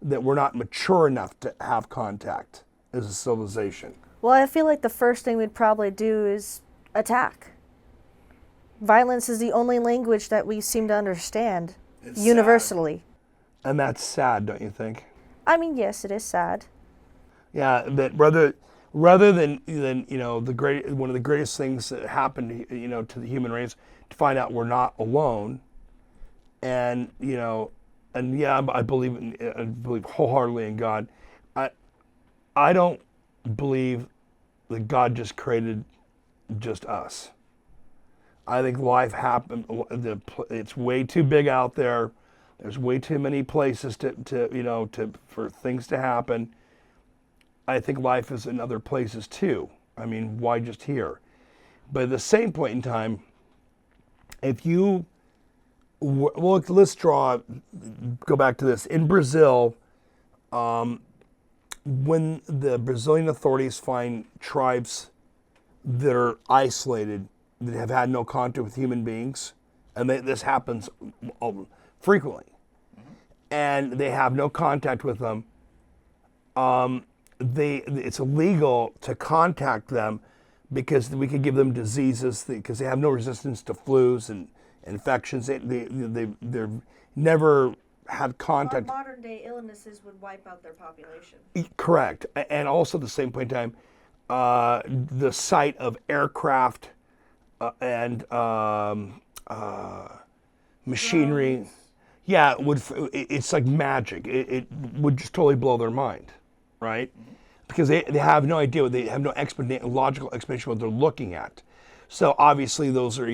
Speaker 1: That we're not mature enough to have contact as a civilization.
Speaker 2: Well, I feel like the first thing we'd probably do is attack. Violence is the only language that we seem to understand universally.
Speaker 1: Sad. And that's sad, don't you think?
Speaker 2: I mean, yes, it is sad.
Speaker 1: Yeah, that rather than one of the greatest things that happened to the human race, to find out we're not alone, and I believe wholeheartedly in God. I don't believe that God just created just us. I think life happened. It's way too big out there. There's way too many places for things to happen. I think life is in other places too. I mean, why just here? But at the same point in time, let's go back to this. In Brazil, when the Brazilian authorities find tribes that are isolated, that have had no contact with human beings, and this happens frequently, and they have no contact with them, it's illegal to contact them because we could give them diseases because they have no resistance to flus and infections. They've never had contact.
Speaker 2: Modern day illnesses would wipe out their population.
Speaker 1: Correct. And also at the same point in time, the sight of aircraft and machinery,
Speaker 2: Drones.
Speaker 1: yeah, it's like magic. It would just totally blow their mind, right? Because they have no idea, they have no logical explanation what they're looking at. So obviously those are,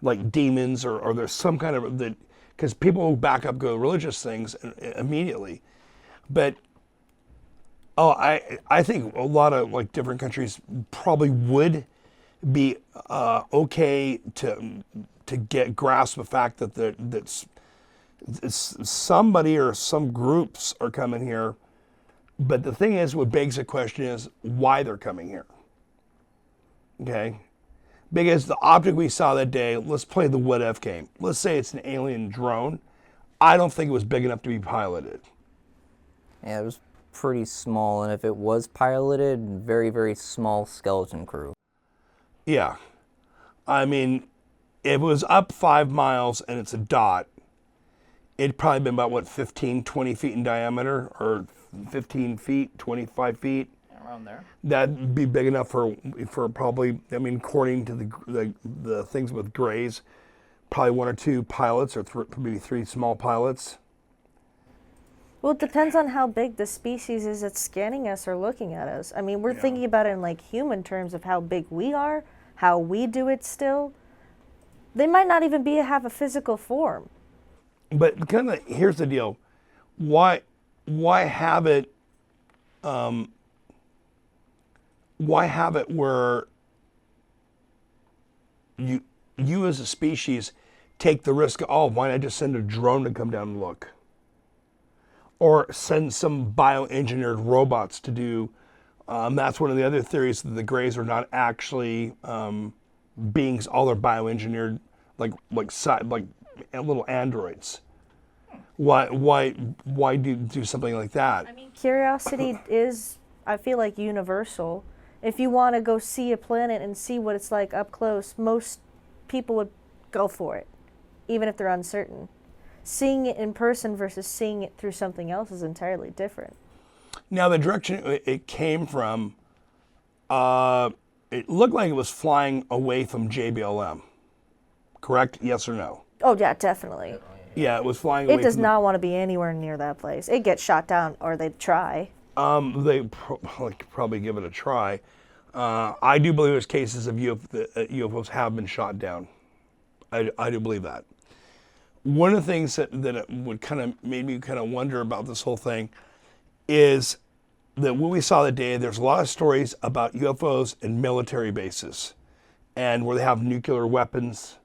Speaker 1: like demons or there's some kind of, because people will back up, go to religious things immediately. But, I think a lot of like different countries probably would be okay to grasp the fact that somebody or some groups are coming here. But the thing is, what begs the question is why they're coming here. Okay? Because the object we saw that day, let's play the what if game. Let's say it's an alien drone. I don't think it was big enough to be piloted.
Speaker 3: Yeah, it was pretty small, and if it was piloted, very, very small skeleton crew.
Speaker 1: Yeah. I mean, if it was up 5 miles and it's a dot, it'd probably been about, 15, 20 feet in diameter, or 15 feet, 25 feet.
Speaker 3: Around there.
Speaker 1: That'd be big enough for probably, I mean, according to the things with grays, probably 1 or 2 pilots, or maybe 3 small pilots.
Speaker 2: Well, it depends on how big the species is that's scanning us or looking at us. I mean, we're thinking about it in like human terms of how big we are, how we do it still. They might not even have a physical form.
Speaker 1: But kind of, here's the deal: why have it? Why have it where you as a species take the risk? Oh, why not just send a drone to come down and look, or send some bioengineered robots to do? That's one of the other theories, that the Greys are not actually beings. All they're bioengineered, like little androids. Why do something like that?
Speaker 2: I mean, curiosity is, I feel like, universal. If you want to go see a planet and see what it's like up close, most people would go for it, even if they're uncertain. Seeing it in person versus seeing it through something else is entirely different.
Speaker 1: Now, the direction it came from, it looked like it was flying away from JBLM. Correct? Yes or no?
Speaker 2: Oh, yeah, definitely.
Speaker 1: Yeah, it was flying away.
Speaker 2: It does not want to be anywhere near that place. It gets shot down, or they'd try.
Speaker 1: They probably give it a try. I do believe there's cases of UFOs have been shot down. I do believe that. One of the things that it would kind of made me kind of wonder about this whole thing is that when we saw the day, there's a lot of stories about UFOs in military bases, and where they have nuclear weapons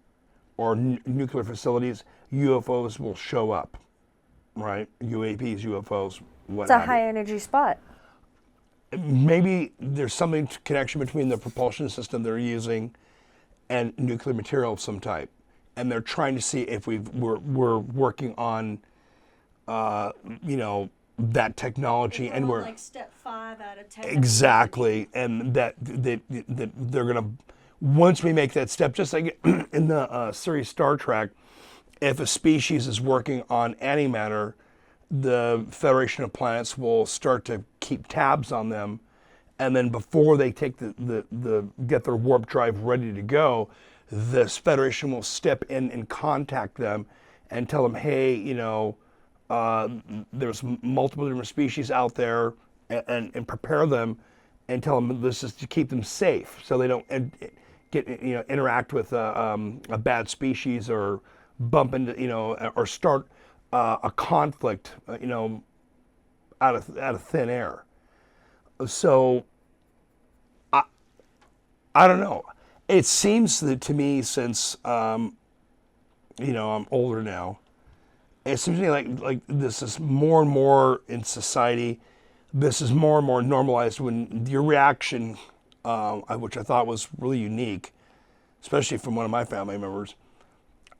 Speaker 1: or nuclear facilities, UFOs will show up, right? UAPs, UFOs, what
Speaker 2: It's a
Speaker 1: have you.
Speaker 2: high energy spot.
Speaker 1: Maybe there's something connection between the propulsion system they're using and nuclear material of some type, and they're trying to see if we're working on, that technology, and we're
Speaker 2: like step 5 out of 10.
Speaker 1: exactly, and that they're gonna, once we make that step, just like in the series Star Trek, if a species is working on antimatter, the Federation of Planets will start to keep tabs on them, and then before they take get their warp drive ready to go, this Federation will step in and contact them and tell them, hey, there's multiple different species out there, and prepare them and tell them this is to keep them safe, so they don't interact with a bad species, or bump into or start a conflict out of thin air. So I don't know. It seems that to me, since I'm older now, it seems to me like this is more and more in society. This is more and more normalized, when your reaction, which I thought was really unique, especially from one of my family members,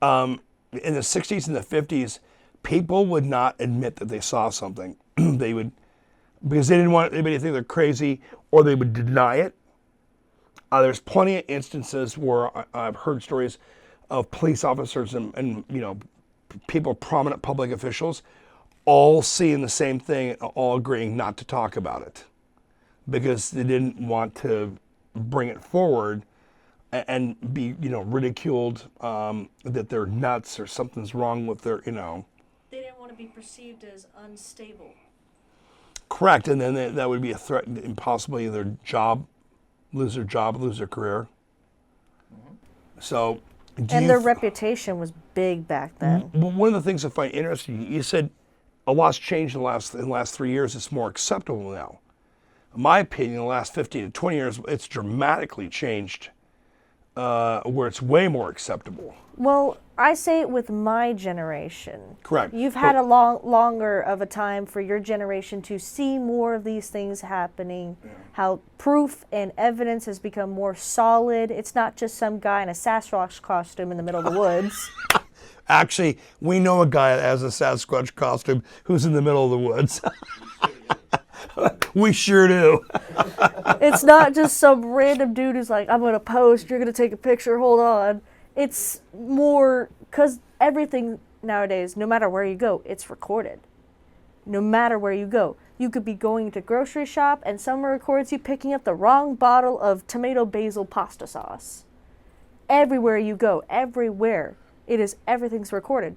Speaker 1: in the 60s and the 50s, people would not admit that they saw something. They would, because they didn't want anybody to think they're crazy, or they would deny it. There's plenty of instances where I've heard stories of police officers and people, prominent public officials, all seeing the same thing, all agreeing not to talk about it, because they didn't want to bring it forward and be ridiculed, that they're nuts or something's wrong with their.
Speaker 2: They didn't want to be perceived as unstable.
Speaker 1: Correct, and then that would be a threat, and possibly their job, lose their career. So,
Speaker 2: And their reputation was big back then.
Speaker 1: One of the things I find interesting, you said a lot's changed in the last 3 years. It's more acceptable now. In my opinion, in the last 15 to 20 years, it's dramatically changed, where it's way more acceptable.
Speaker 2: Well, I say it with my generation.
Speaker 1: Correct.
Speaker 2: You've had a longer of a time for your generation to see more of these things happening, how proof and evidence has become more solid. It's not just some guy in a Sasquatch costume in the middle of the woods.
Speaker 1: Actually, we know a guy that has a Sasquatch costume who's in the middle of the woods. We sure do.
Speaker 2: It's not just some random dude who's like, I'm going to post, you're going to take a picture, hold on. It's more, because everything nowadays, no matter where you go, it's recorded. No matter where you go. You could be going to grocery shop and someone records you picking up the wrong bottle of tomato basil pasta sauce. Everywhere you go, everywhere, everything's recorded.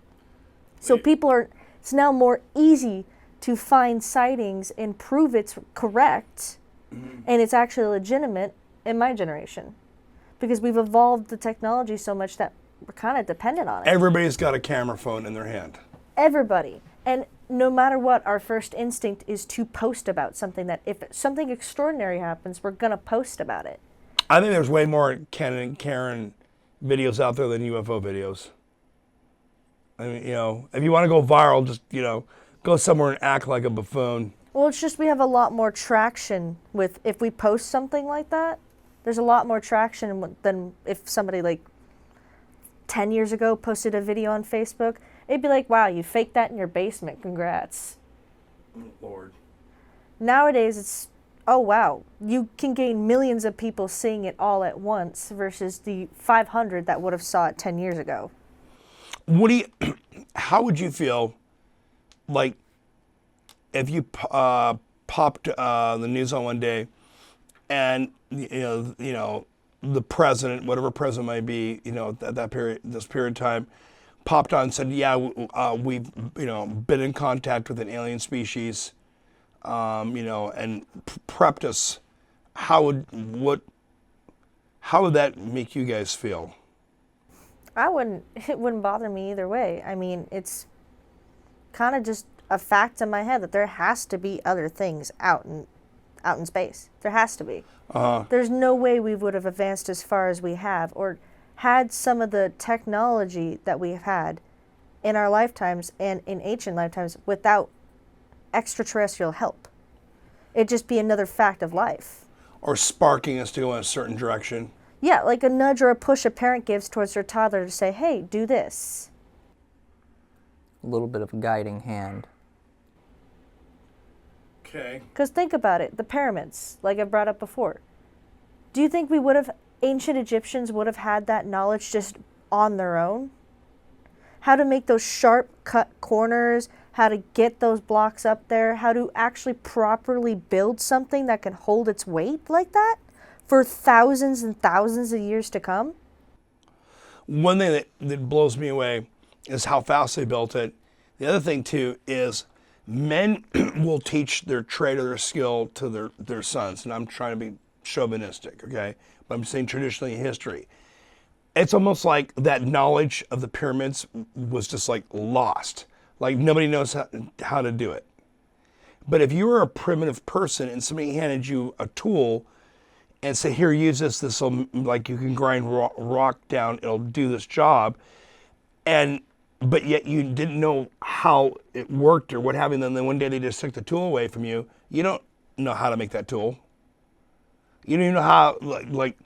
Speaker 2: So it's now more easy to find sightings and prove it's correct and it's actually legitimate in my generation. Because we've evolved the technology so much that we're kind of dependent on it.
Speaker 1: Everybody's got a camera phone in their hand.
Speaker 2: Everybody. And no matter what, our first instinct is to post about something that if something extraordinary happens, we're going to post about it.
Speaker 1: I think there's way more Ken and Karen videos out there than UFO videos. I mean, if you want to go viral, just, go somewhere and act like a buffoon.
Speaker 2: Well, it's just we have a lot more traction with if we post something like that. There's a lot more traction than if somebody like 10 years ago posted a video on Facebook. It'd be like, wow, you faked that in your basement. Congrats.
Speaker 1: Lord.
Speaker 2: Nowadays, it's, oh, wow. You can gain millions of people seeing it all at once versus the 500 that would have saw it 10 years ago.
Speaker 1: How would you feel like if you popped the news on one day and, the president, whatever president might be, at this period of time, popped on and said, yeah, we've, been in contact with an alien species, and prepped us. How would that make you guys feel?
Speaker 2: It wouldn't bother me either way. I mean, it's kind of just a fact in my head that there has to be other things out in space. There has to be. There's no way we would have advanced as far as we have or had some of the technology that we've had in our lifetimes and in ancient lifetimes without extraterrestrial help. It'd just be another fact of life.
Speaker 1: Or sparking us to go in a certain direction.
Speaker 2: Yeah, like a nudge or a push a parent gives towards their toddler to say, hey, do this.
Speaker 3: A little bit of a guiding hand.
Speaker 1: Okay.
Speaker 2: Because think about it, the pyramids, like I brought up before. Do you think ancient Egyptians would have had that knowledge just on their own? How to make those sharp cut corners, how to get those blocks up there, how to actually properly build something that can hold its weight like that for thousands and thousands of years to come?
Speaker 1: One thing that blows me away is how fast they built it. The other thing, too, is men will teach their trade or their skill to their sons. And I'm trying to be chauvinistic, okay? But I'm saying traditionally in history. It's almost like that knowledge of the pyramids was just like lost. Like nobody knows how to do it. But if you were a primitive person and somebody handed you a tool and say, here, use this, like you can grind rock down, it'll do this job. But yet you didn't know how it worked or what have you, and then one day they just took the tool away from you. You don't know how to make that tool. You don't even know how, like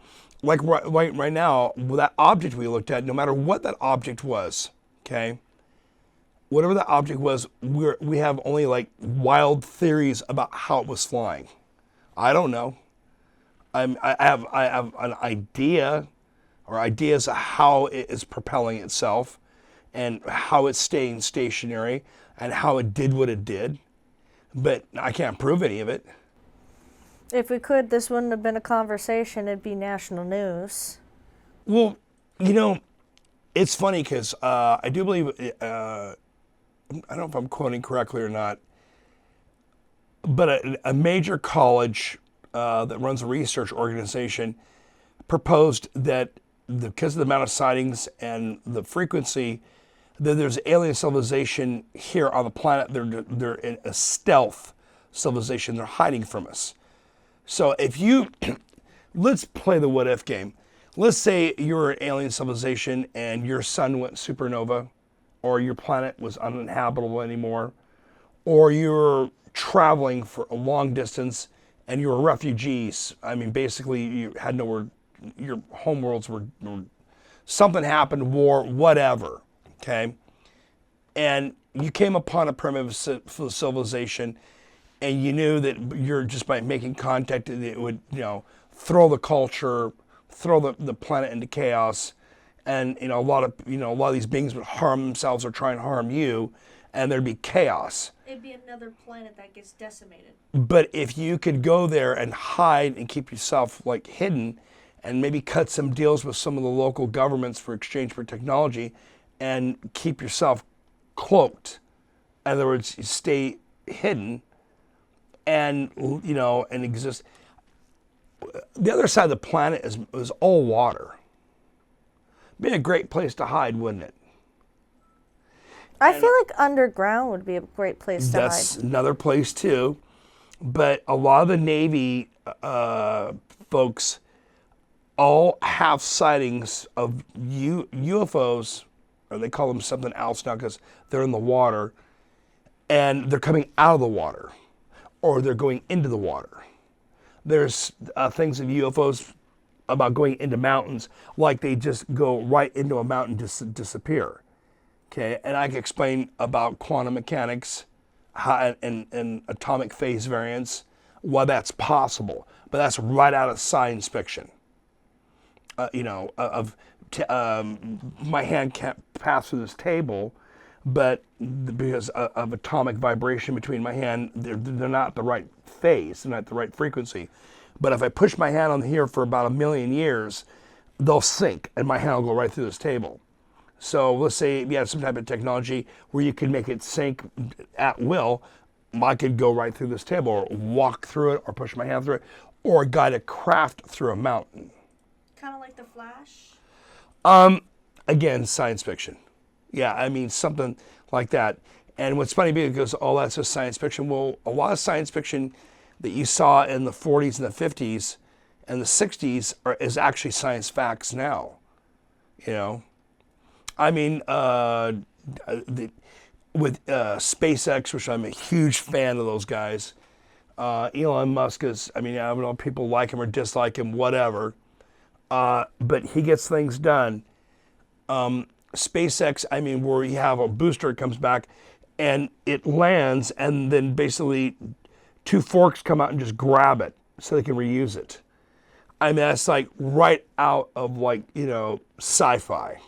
Speaker 1: right now, with that object we looked at, no matter what that object was, okay, whatever that object was, we have only like wild theories about how it was flying. I don't know. I have an idea or ideas of how it is propelling itself and how it's staying stationary and how it did what it did. But I can't prove any of it.
Speaker 2: If we could, this wouldn't have been a conversation. It'd be national news.
Speaker 1: Well, it's funny because I do believe, I don't know if I'm quoting correctly or not, but a major college that runs a research organization proposed that because of the amount of sightings and the frequency, that there's alien civilization here on the planet. They're in a stealth civilization. They're hiding from us. So if let's play the what if game. Let's say you're an alien civilization and your sun went supernova, or your planet was uninhabitable anymore, or you're traveling for a long distance and you were refugees. I mean, basically you had nowhere, your homeworlds were something happened, war, whatever, okay? And you came upon a primitive civilization and you knew that you're just by making contact, it would, throw the culture, throw the planet into chaos, and a lot of these beings would harm themselves or try and harm you, and there'd be chaos.
Speaker 2: It'd be another planet that gets decimated.
Speaker 1: But if you could go there and hide and keep yourself like hidden, and maybe cut some deals with some of the local governments for exchange for technology, and keep yourself cloaked, in other words, you stay hidden, and and exist. The other side of the planet is all water. Be a great place to hide, wouldn't it?
Speaker 2: I feel like underground would be a great place to
Speaker 1: That's
Speaker 2: hide.
Speaker 1: another place too. But a lot of the Navy folks all have sightings of UFOs, or they call them something else now because they're in the water, and they're coming out of the water, or they're going into the water. There's things of UFOs about going into mountains, like they just go right into a mountain and disappear. Okay, and I can explain about quantum mechanics and atomic phase variance, why that's possible, but that's right out of science fiction. My hand can't pass through this table, but because of atomic vibration between my hand, they're not the right phase, they're not the right frequency. But if I push my hand on here for about 1 million years, they'll sink, and my hand will go right through this table. So let's say you have some type of technology where you can make it sink at will. I could go right through this table, or walk through it, or push my hand through it, or guide a craft through a mountain.
Speaker 2: Kind of like the Flash?
Speaker 1: Again, science fiction. Yeah, I mean, something like that. And what's funny because all that's just science fiction. Well, a lot of science fiction that you saw in the 40s and the 50s and the 60s is actually science facts now. I mean, with SpaceX, which I'm a huge fan of those guys. Elon Musk is, I don't know if people like him or dislike him, whatever. But he gets things done. SpaceX, where you have a booster, it comes back and it lands, and then basically 2 forks come out and just grab it so they can reuse it. That's like right out of sci-fi.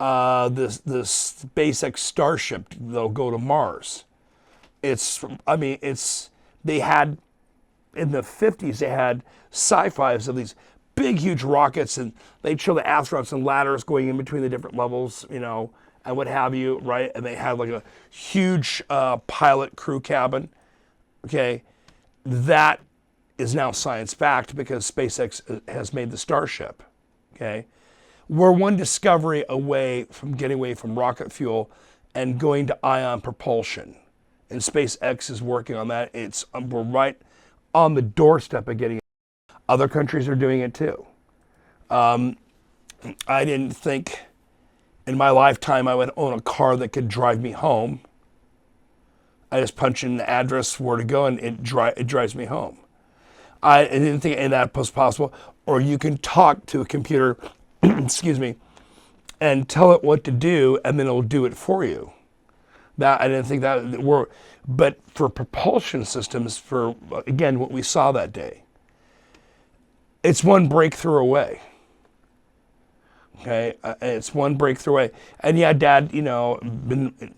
Speaker 1: This SpaceX Starship, they'll go to Mars. They had, in the 50s, they had sci-fis of these big, huge rockets, and they'd show the astronauts and ladders going in between the different levels, and what have you, right? And they had like a huge pilot crew cabin. Okay, that is now science fact because SpaceX has made the Starship. Okay, we're one discovery away from getting away from rocket fuel and going to ion propulsion, and SpaceX is working on that. We're right on the doorstep of getting it. Other countries are doing it too. I didn't think in my lifetime I would own a car that could drive me home. I just punch in the address where to go, and it drives me home. I didn't think any of that was possible. Or you can talk to a computer, excuse me, and tell it what to do, and then it'll do it for you. That I didn't think that would work. But for propulsion systems, for again what we saw that day, it's one breakthrough away. Okay, it's one breakthrough away. And yeah, Dad, been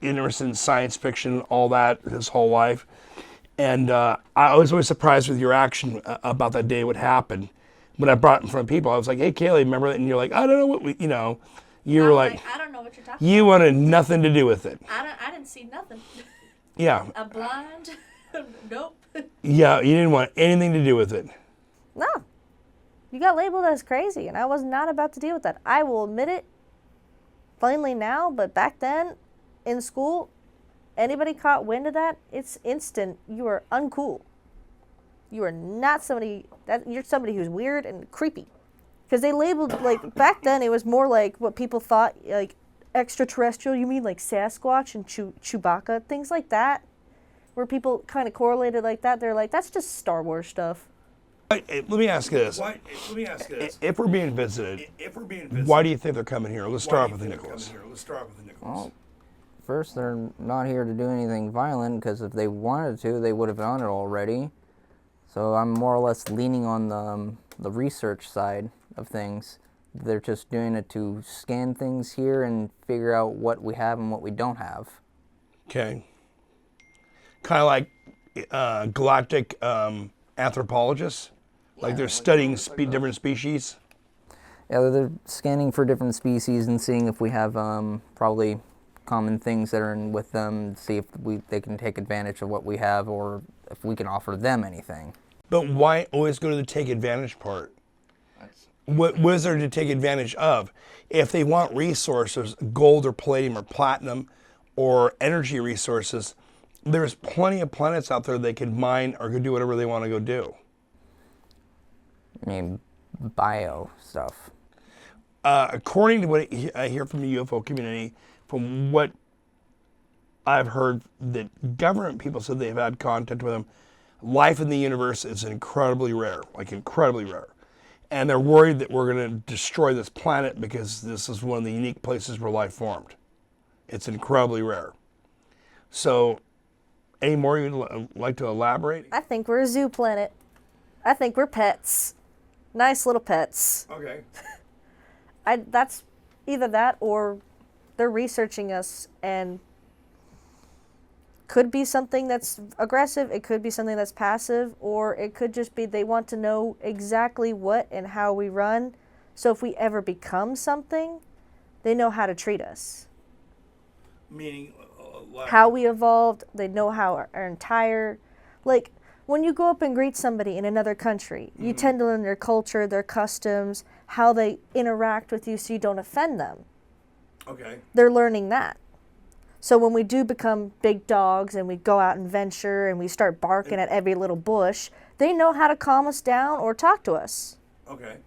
Speaker 1: interested in science fiction, all that his whole life. And I was always surprised with your action about that day, what happened. When I brought it in front of people, I was like, hey, Kaylee, remember that? And you're like, I don't know what you were like,
Speaker 2: I don't know what you're talking
Speaker 1: you wanted nothing to do with it.
Speaker 2: about. I didn't see nothing.
Speaker 1: Yeah.
Speaker 2: I'm blind. Nope.
Speaker 1: Yeah, you didn't want anything to do with it.
Speaker 2: No. You got labeled as crazy, and I was not about to deal with that. I will admit it plainly now, but back then, in school, anybody caught wind of that, it's instant. You are uncool. You are not somebody you're somebody who's weird and creepy. Because they labeled, back then it was more like what people thought, extraterrestrial. You mean like Sasquatch and Chewbacca, things like that, where people kind of correlated like that. They're like, that's just Star Wars stuff.
Speaker 1: Let me ask you this. If we're being visited, why do you think they're coming here? Let's start off with Nicholas.
Speaker 3: Well, First, they're not here to do anything violent, because if they wanted to, they would have done it already. So I'm more or less leaning on the research side of things. They're just doing it to scan things here and figure out what we have and what we don't have.
Speaker 1: Okay. Kind of like galactic anthropologists, like they're studying different species.
Speaker 3: Yeah, they're scanning for different species and seeing if we have probably common things that are in with them, see if they can take advantage of what we have or if we can offer them anything.
Speaker 1: But why always go to the take advantage part? What is there to take advantage of? If they want resources, gold or palladium or platinum or energy resources, there's plenty of planets out there they could mine or could do whatever they want to go do.
Speaker 3: I mean, bio stuff.
Speaker 1: According to what I hear from the UFO community, from what I've heard that government people said they've had contact with them, life in the universe is incredibly rare, like incredibly rare. And they're worried that we're going to destroy this planet because this is one of the unique places where life formed. It's incredibly rare. So, any more you'd like to elaborate?
Speaker 2: I think we're a zoo planet. I think we're pets. Nice little pets.
Speaker 1: Okay.
Speaker 2: That's either that or they're researching us and could be something that's aggressive, it could be something that's passive, or it could just be they want to know exactly what and how we run. So if we ever become something, they know how to treat us.
Speaker 1: Meaning,
Speaker 2: How we evolved, they know how our entire, like, when you go up and greet somebody in another country, you tend to learn their culture, their customs, how they interact with you so you don't offend them.
Speaker 1: okay.
Speaker 2: They're learning that. So when we do become big dogs and we go out and venture and we start barking at every little bush, they know how to calm us down or talk to us.
Speaker 1: Okay.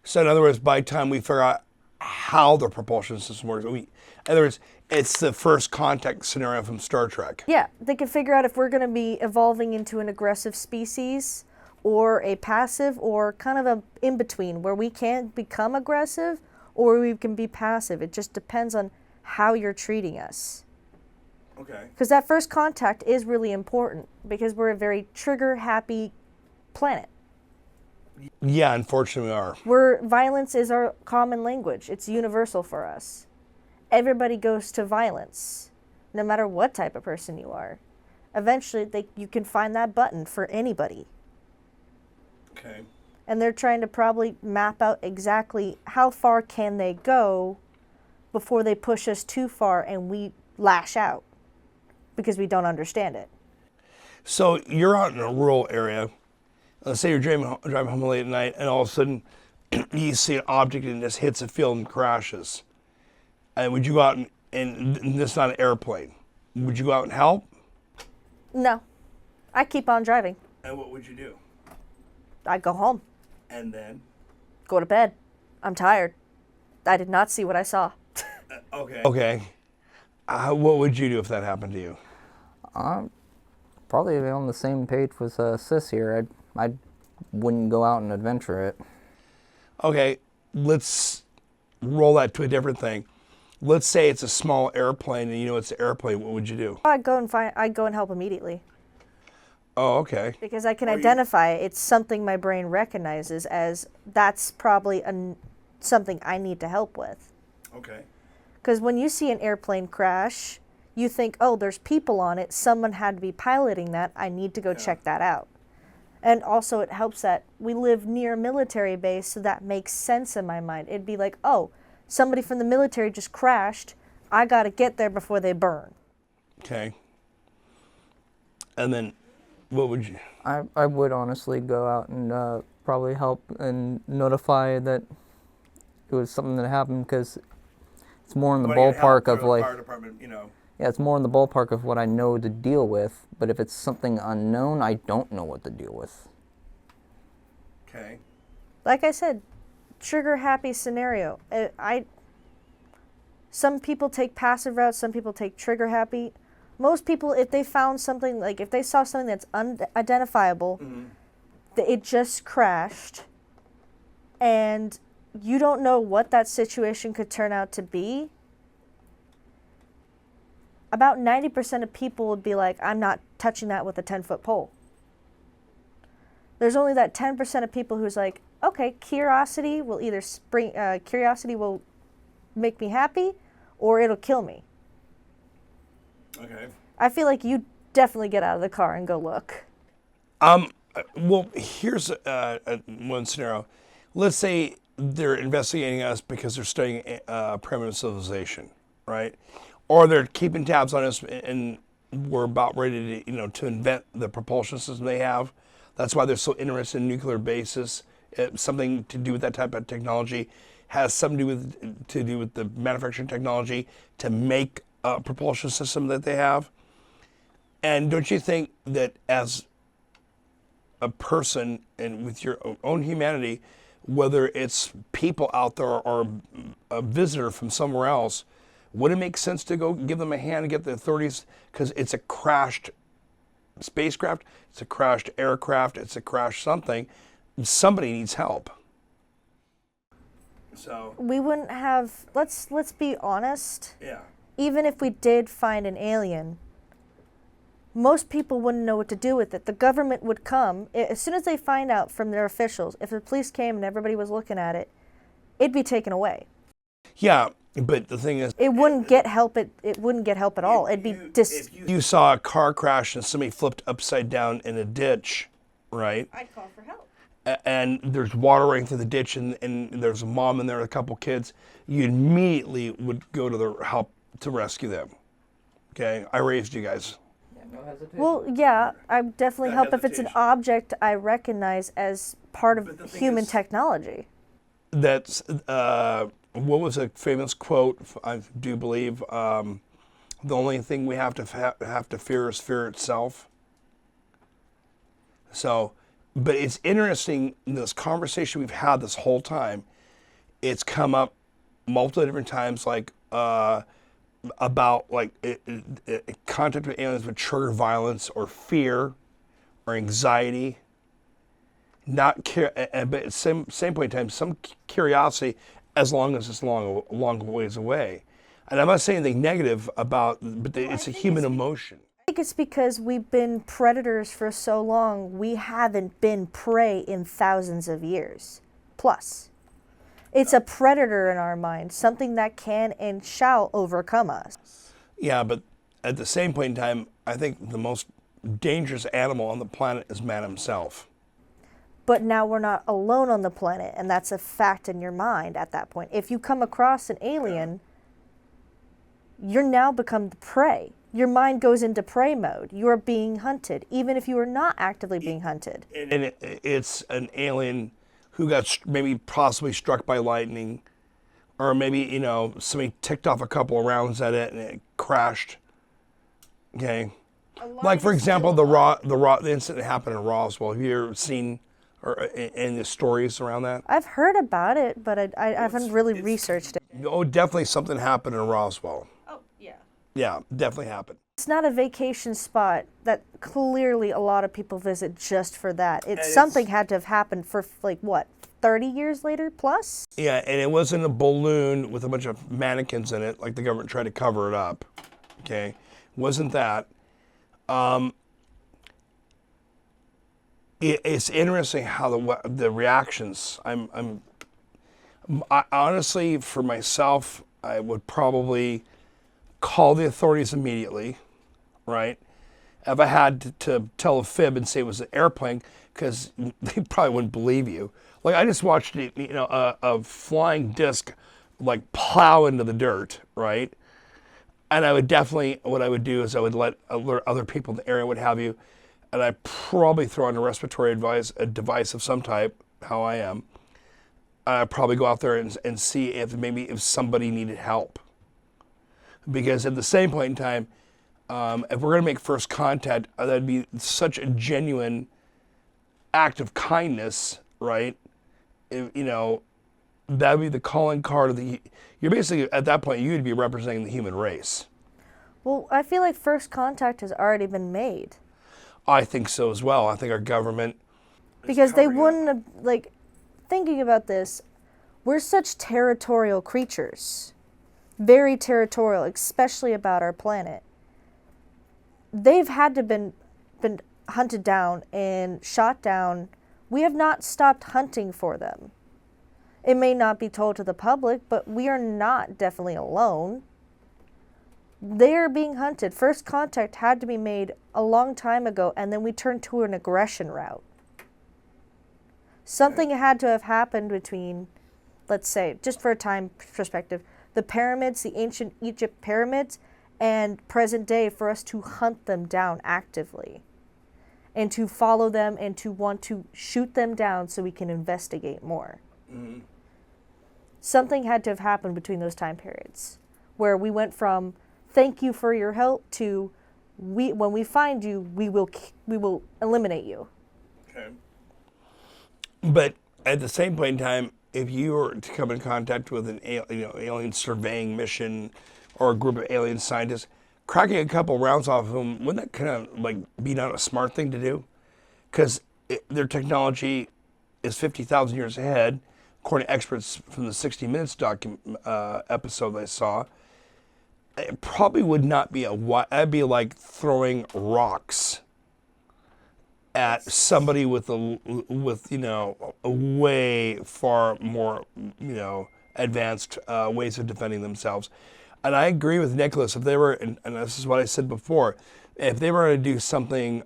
Speaker 1: So in other words, by the time we figure out how the propulsion system works, in other words, it's the first contact scenario from Star Trek.
Speaker 2: Yeah, they can figure out if we're going to be evolving into an aggressive species or a passive or kind of a in-between where we can't become aggressive or we can be passive. It just depends on how you're treating us.
Speaker 1: Okay.
Speaker 2: Because that first contact is really important because we're a very trigger-happy planet.
Speaker 1: Yeah, unfortunately we are.
Speaker 2: Where violence is our common language. It's universal for us. Everybody goes to violence, no matter what type of person you are. Eventually, you can find that button for anybody.
Speaker 1: Okay.
Speaker 2: And they're trying to probably map out exactly how far can they go before they push us too far and we lash out because we don't understand it.
Speaker 1: So you're out in a rural area. Let's say you're driving home late at night and all of a sudden you see an object and it just hits a field and crashes. And would you go out and this is not an airplane, would you go out and help?
Speaker 2: No. I keep on driving.
Speaker 1: And what would you do?
Speaker 2: I go home,
Speaker 1: And then?
Speaker 2: go to bed. I'm tired. I did not see what I saw.
Speaker 1: Okay. Okay. What would you do if that happened to you?
Speaker 3: Probably on the same page with Sis here. I wouldn't go out and adventure it.
Speaker 1: Okay, let's roll that to a different thing. Let's say it's a small airplane and you know it's an airplane. What would you do?
Speaker 2: I'd go and help immediately
Speaker 1: Oh, okay.
Speaker 2: because I can identify it. It's something my brain recognizes as that's probably something I need to help with.
Speaker 1: Okay.
Speaker 2: Because when you see an airplane crash, you think, oh, there's people on it. Someone had to be piloting that. I need to go check that out. And also it helps that we live near a military base, so that makes sense in my mind. It'd be like, oh, somebody from the military just crashed. I got to get there before they burn.
Speaker 1: Okay. And then what would you?
Speaker 3: I would honestly go out and probably help and notify that it was something that happened, because it's more in the ballpark of like,
Speaker 1: fire department, you know.
Speaker 3: yeah, it's more in the ballpark of what I know to deal with. But if it's something unknown, I don't know what to deal with.
Speaker 1: Okay.
Speaker 2: Like I said, trigger happy scenario. Some people take passive routes, some people take trigger happy. Most people, if they found something, like if they saw something that's unidentifiable, it just crashed, and you don't know what that situation could turn out to be, about 90% of people would be like, I'm not touching that with a 10-foot pole. There's only that 10% of people who's like, okay, curiosity will either curiosity will make me happy or it'll kill me.
Speaker 1: Okay.
Speaker 2: I feel like you definitely get out of the car and go look.
Speaker 1: Well, here's one scenario. Let's say they're investigating us because they're studying primitive civilization, right? Or they're keeping tabs on us, and we're about ready to, to invent the propulsion system they have. That's why they're so interested in nuclear bases. Something to do with that type of technology has something to do with the manufacturing technology to make a propulsion system that they have. And don't you think that as a person and with your own humanity, whether it's people out there or a visitor from somewhere else, would it make sense to go give them a hand and get the authorities? Because it's a crashed spacecraft, it's a crashed aircraft, it's a crashed something. Somebody needs help. So
Speaker 2: We wouldn't have, let's be honest,
Speaker 1: yeah,
Speaker 2: even if we did find an alien, most people wouldn't know what to do with it. The government would come, as soon as they find out from their officials, if the police came and everybody was looking at it, it'd be taken away.
Speaker 1: yeah. But the thing is,
Speaker 2: It wouldn't get help. It wouldn't get help at all. It'd be
Speaker 1: if you saw a car crash and somebody flipped upside down in a ditch, right?
Speaker 2: I'd call for help.
Speaker 1: And there's water running through the ditch, and there's a mom in there, a couple kids, you immediately would go to the help to rescue them. Okay, I raised you guys.
Speaker 3: No hesitation.
Speaker 2: Well, yeah, I definitely
Speaker 1: No
Speaker 2: help if it's an
Speaker 1: hesitation.
Speaker 2: object I recognize as part
Speaker 1: But the
Speaker 2: of
Speaker 1: thing
Speaker 2: human
Speaker 1: is-
Speaker 2: technology.
Speaker 1: That's what was a famous quote? I do believe the only thing we have to fear is fear itself. So, but it's interesting in this conversation we've had this whole time. It's come up multiple different times, like about like contact with aliens would trigger violence or fear or anxiety. Not care, but at the same point in time, some curiosity, as long as it's long ways away. And I'm not saying anything negative about, but it's a human emotion.
Speaker 2: I think it's because we've been predators for so long, we haven't been prey in thousands of years. Plus, it's a predator in our mind, something that can and shall overcome us.
Speaker 1: Yeah, but at the same point in time, I think the most dangerous animal on the planet is man himself.
Speaker 2: But now we're not alone on the planet, and that's a fact in your mind at that point. If you come across an alien, you're now become the prey. Your mind goes into prey mode. You are being hunted, even if you are not actively being hunted.
Speaker 1: And it's an alien who got maybe possibly struck by lightning, or maybe, somebody ticked off a couple of rounds at it and it crashed. Okay. Like, for example, the incident that happened in Roswell. Have you ever seen or any stories around that?
Speaker 2: I've heard about it, but I haven't really researched it.
Speaker 1: Oh, definitely something happened in Roswell.
Speaker 2: Oh, yeah.
Speaker 1: Yeah, definitely happened.
Speaker 2: It's not a vacation spot that clearly a lot of people visit just for that.
Speaker 1: it's-
Speaker 2: Something had to have happened for, 30 years later plus?
Speaker 1: Yeah, and it wasn't a balloon with a bunch of mannequins in it, like the government tried to cover it up. Okay, wasn't that? It's interesting how the reactions. I honestly, for myself, I would probably call the authorities immediately, right? If I had to tell a fib and say it was an airplane, because they probably wouldn't believe you. Like, I just watched a flying disc like plow into the dirt, right? And I would definitely, what I would do is I would alert other people in the area, what have you, and I'd probably throw on a respiratory a device of some type, how I am. I'd probably go out there and see if somebody needed help. Because at the same point in time, if we're going to make first contact, that'd be such a genuine act of kindness, right? That'd be the calling card of you're basically, at that point, you'd be representing the human race.
Speaker 2: Well, I feel like first contact has already been made.
Speaker 1: I think so as well. I think our government...
Speaker 2: Because they
Speaker 1: covering
Speaker 2: wouldn't have, thinking about this, we're such territorial creatures. Very territorial, especially about our planet. they've had to been hunted down and shot down. We have not stopped hunting for them. It may not be told to the public, but we are not definitely alone. They are being hunted. First contact had to be made a long time ago, and then we turned to an aggression route. Something had to have happened between, let's say, just for a time perspective, the pyramids, the ancient Egypt pyramids, and present day for us to hunt them down actively and to follow them and to want to shoot them down so we can investigate more. Mm-hmm. Something had to have happened between those time periods where we went from thank you for your help to when we find you, we will eliminate you.
Speaker 1: Okay. But at the same point in time, if you were to come in contact with an alien surveying mission or a group of alien scientists, cracking a couple rounds off of them, wouldn't that kind of like be not a smart thing to do? Because their technology is 50,000 years ahead, according to experts from the 60 Minutes episode I saw. It probably would not be that'd be like throwing rocks at somebody with a way far more advanced ways of defending themselves. And I agree with Nicholas. If they were, and this is what I said before, if they were going to do something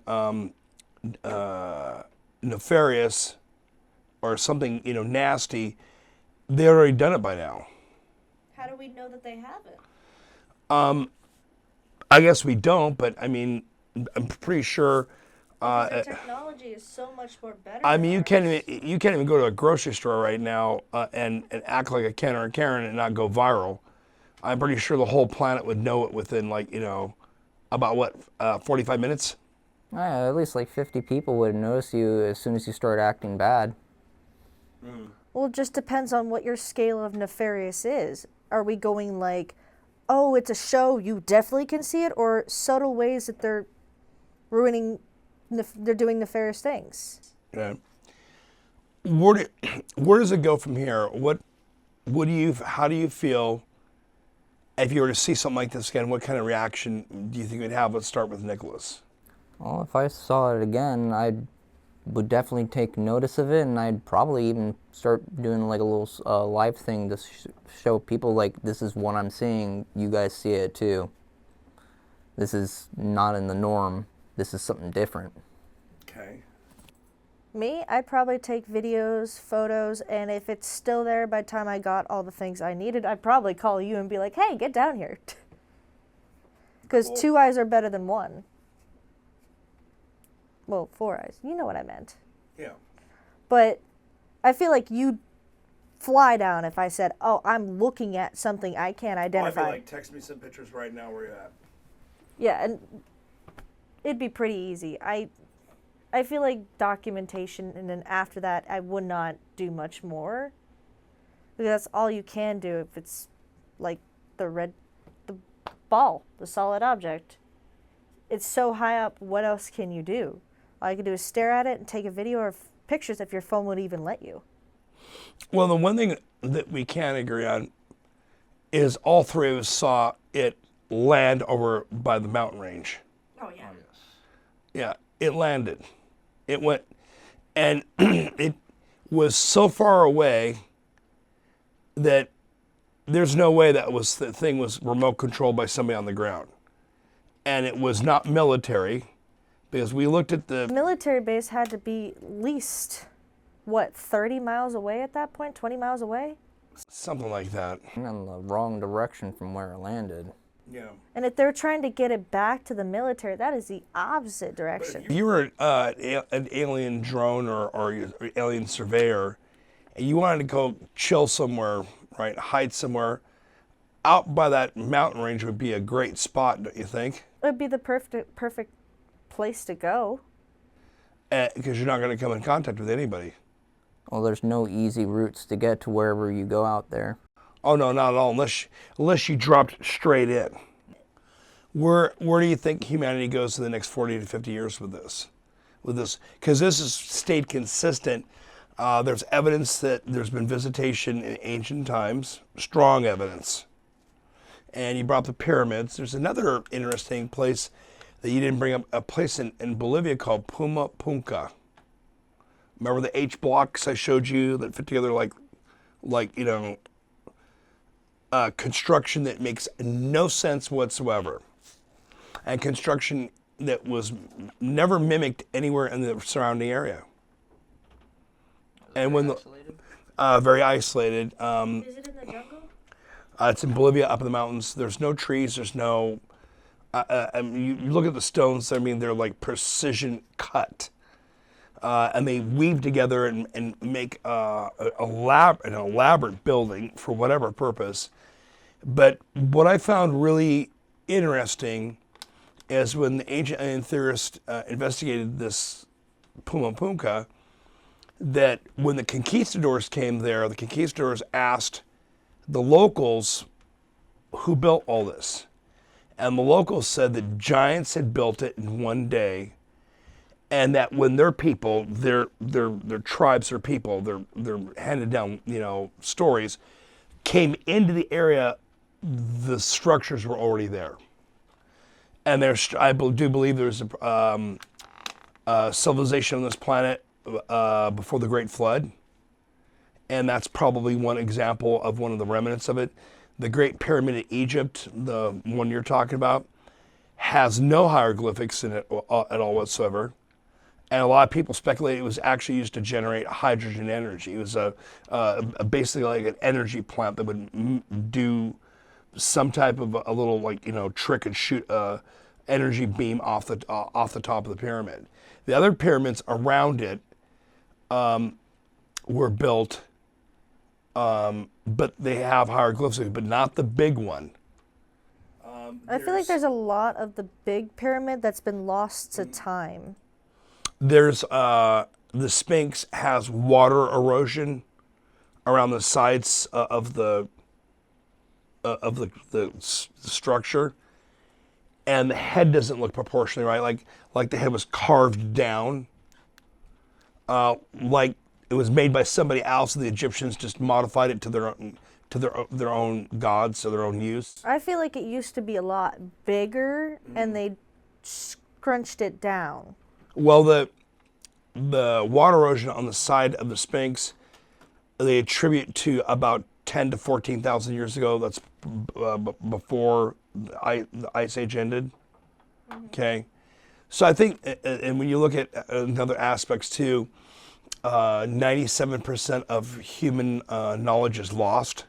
Speaker 1: nefarious or something nasty, they already done it by now.
Speaker 2: How do we know that they haven't?
Speaker 1: I guess we don't, but I mean, I'm pretty sure.
Speaker 2: Their technology is so much more better.
Speaker 1: I mean, you can't even go to a grocery store right now and act like a Ken or a Karen and not go viral. I'm pretty sure the whole planet would know it within about 45 minutes.
Speaker 3: At least like 50 people would notice you as soon as you start acting bad.
Speaker 2: Mm. Well, it just depends on what your scale of nefarious is. Are we going like, oh, it's a show, you definitely can see it, or subtle ways that they're they're doing nefarious things?
Speaker 1: Yeah. Where does it go from here? How do you feel if you were to see something like this again? What kind of reaction do you think you'd have? Let's start with Nicholas.
Speaker 3: Well, if I saw it again, I would definitely take notice of it, and I'd probably even start doing like a little live thing to show people like, this is what I'm seeing, you guys see it too. This is not in the norm. This is something different.
Speaker 1: Okay.
Speaker 2: Me, I'd probably take videos, photos, and if it's still there by the time I got all the things I needed, I'd probably call you and be like, hey, get down here. Because
Speaker 1: Cool.
Speaker 2: 2 eyes are better than 1. Well, 4 eyes. You know what I meant.
Speaker 1: Yeah.
Speaker 2: But I feel like you'd fly down if I said, oh, I'm looking at something I can't identify.
Speaker 1: I'd be like, text me some pictures right now where you're at.
Speaker 2: Yeah, and it'd be pretty easy. I feel like documentation, and then after that, I would not do much more. Because that's all you can do if it's like the ball, the solid object. It's so high up, what else can you do? All you can do is stare at it and take a video or pictures if your phone would even let you.
Speaker 1: Well, the one thing that we can agree on is all three of us saw it land over by the mountain range.
Speaker 2: Oh, yeah.
Speaker 4: Oh, yes.
Speaker 1: Yeah, it landed. It went, and it was so far away that there's no way the thing was remote controlled by somebody on the ground. And it was not military, because we looked at the
Speaker 2: Military base had to be at least, 30 miles away at that point? 20 miles away?
Speaker 1: something like that.
Speaker 3: In the wrong direction from where it landed.
Speaker 1: Yeah.
Speaker 2: And if they're trying to get it back to the military, that is the opposite direction.
Speaker 1: If you were an alien drone or alien surveyor, and you wanted to go chill somewhere, right, hide somewhere, out by that mountain range would be a great spot, don't you think?
Speaker 2: It would be the perfect place to go.
Speaker 1: Because you're not going to come in contact with anybody.
Speaker 3: Well, there's no easy routes to get to wherever you go out there.
Speaker 1: Oh no, not at all. Unless you dropped straight in. Where do you think humanity goes in the next 40 to 50 years with this? Because this has stayed consistent. There's evidence that there's been visitation in ancient times, strong evidence. And you brought up the pyramids. There's another interesting place that you didn't bring up a place in Bolivia called Puma Punka. Remember the H blocks I showed you that fit together like construction that makes no sense whatsoever, and construction that was never mimicked anywhere in the surrounding area. And when very isolated.
Speaker 2: Is it in the jungle?
Speaker 1: It's in Bolivia, up in the mountains. There's no trees. There's no. You look at the stones. I mean, they're like precision cut, and they weave together and make an elaborate building for whatever purpose. But what I found really interesting is when the ancient alien theorists investigated this Puma Punka, that when the conquistadors came there, the conquistadors asked the locals who built all this. And the locals said that giants had built it in one day, and that when their people, their tribes or people, their handed down, stories, came into the area, the structures were already there. And I do believe there's a civilization on this planet before the Great Flood. And that's probably one example of one of the remnants of it. The Great Pyramid of Egypt, the one you're talking about, has no hieroglyphics in it at all whatsoever. And a lot of people speculate it was actually used to generate hydrogen energy. It was basically like an energy plant that would do some type of a little trick and shoot energy beam off the top of the pyramid. The other pyramids around it were built, but they have hieroglyphics, but not the big one.
Speaker 2: I feel like there's a lot of the big pyramid that's been lost to time.
Speaker 1: There's the Sphinx has water erosion around the sides of the structure, and the head doesn't look proportionally right. Like the head was carved down, like it was made by somebody else, and the Egyptians just modified it to their own gods, to their own use.
Speaker 2: I feel like it used to be a lot bigger, and they scrunched it down.
Speaker 1: Well, the water erosion on the side of the Sphinx, they attribute to about 10 to 14,000 years ago. That's before the Ice Age ended. Okay, so I think, and when you look at other aspects too, 97% of human knowledge is lost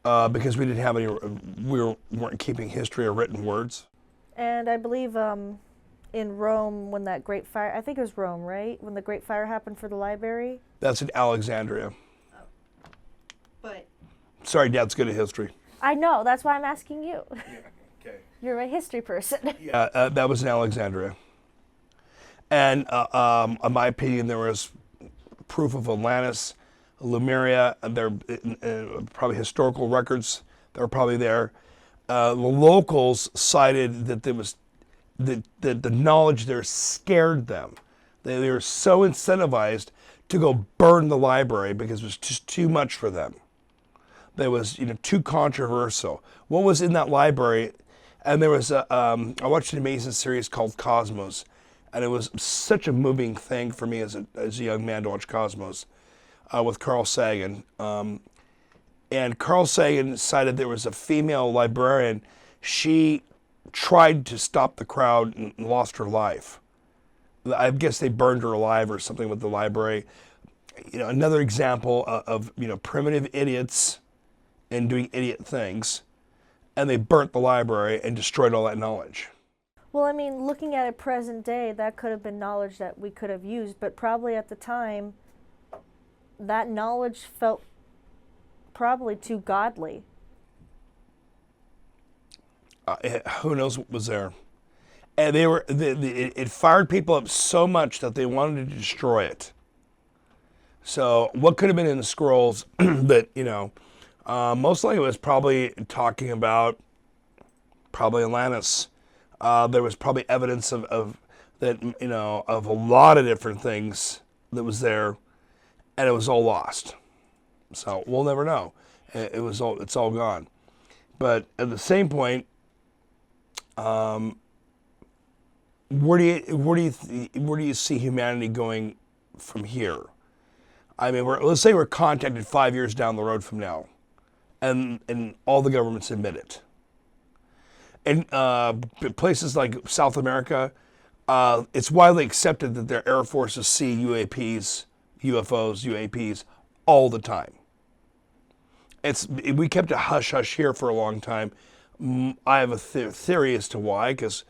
Speaker 1: because we didn't have any. Weren't keeping history or written words.
Speaker 2: And I believe in Rome, when that Great Fire, I think it was Rome, right? When the Great Fire happened for the library.
Speaker 1: That's in Alexandria.
Speaker 2: But
Speaker 1: sorry, Dad's good at history.
Speaker 2: I know. That's why I'm asking you.
Speaker 1: Yeah, okay.
Speaker 2: You're a history person.
Speaker 1: Yeah, that was in Alexandria. And in my opinion, there was proof of Atlantis, Lemuria. There probably historical records that were probably there. The locals cited that there was the knowledge there scared them. They were so incentivized to go burn the library because it was just too much for them. That was too controversial. What was in that library? And there was I watched an amazing series called Cosmos, and it was such a moving thing for me as a young man to watch Cosmos with Carl Sagan. And Carl Sagan cited there was a female librarian. She tried to stop the crowd and lost her life. I guess they burned her alive or something with the library. Another example of primitive idiots and doing idiot things, and they burnt the library and destroyed all that knowledge.
Speaker 2: Well, I mean, looking at it present day, that could have been knowledge that we could have used, but probably at the time, that knowledge felt probably too godly.
Speaker 1: Who knows what was there? And it fired people up so much that they wanted to destroy it. So what could have been in the scrolls that, most likely it was probably talking about probably Atlantis. There was probably evidence of that, of a lot of different things that was there, and it was all lost. So we'll never know. It's all gone. But at the same point, where do you see humanity going from here? I mean, let's say we're contacted 5 years down the road from now, and all the governments admit it. And places like South America, it's widely accepted that their air forces see UAPs, UFOs, UAPs all the time. We kept it hush hush here for a long time. I have a theory as to why, because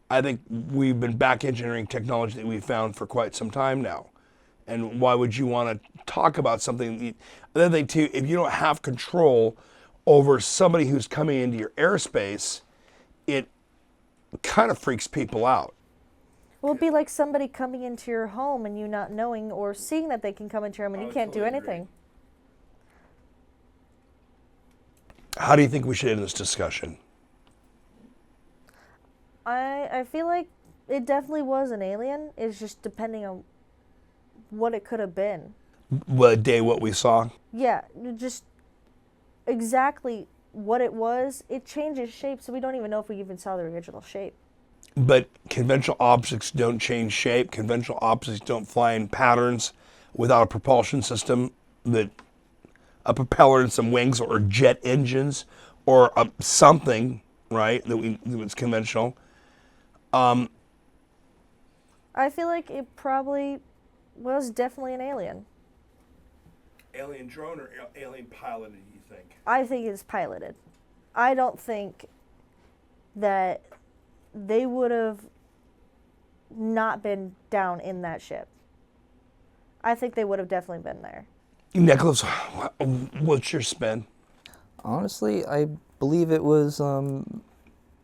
Speaker 1: I think we've been back engineering technology that we found for quite some time now. And why would you want to talk about something? Another thing too, if you don't have control over somebody who's coming into your airspace, it kind of freaks people out.
Speaker 2: Well, it'd be like somebody coming into your home and you not knowing or seeing that they can come into your home and you can't do anything.
Speaker 1: How do you think we should end this discussion?
Speaker 2: I feel like it definitely was an alien. It's just depending on what it could have been.
Speaker 1: What we saw?
Speaker 2: Yeah, just exactly what it was. It changes shape, so we don't even know if we even saw the original shape.
Speaker 1: But conventional objects don't change shape. Conventional objects don't fly in patterns without a propulsion system, that a propeller and some wings or jet engines or something, right, that was conventional.
Speaker 2: I feel like it probably was definitely an alien.
Speaker 1: Alien drone or alien piloted, you think?
Speaker 2: I think it's piloted. I don't think that they would have not been down in that ship. I think they would have definitely been there.
Speaker 1: Nicholas, what's your spin?
Speaker 3: Honestly, I believe it was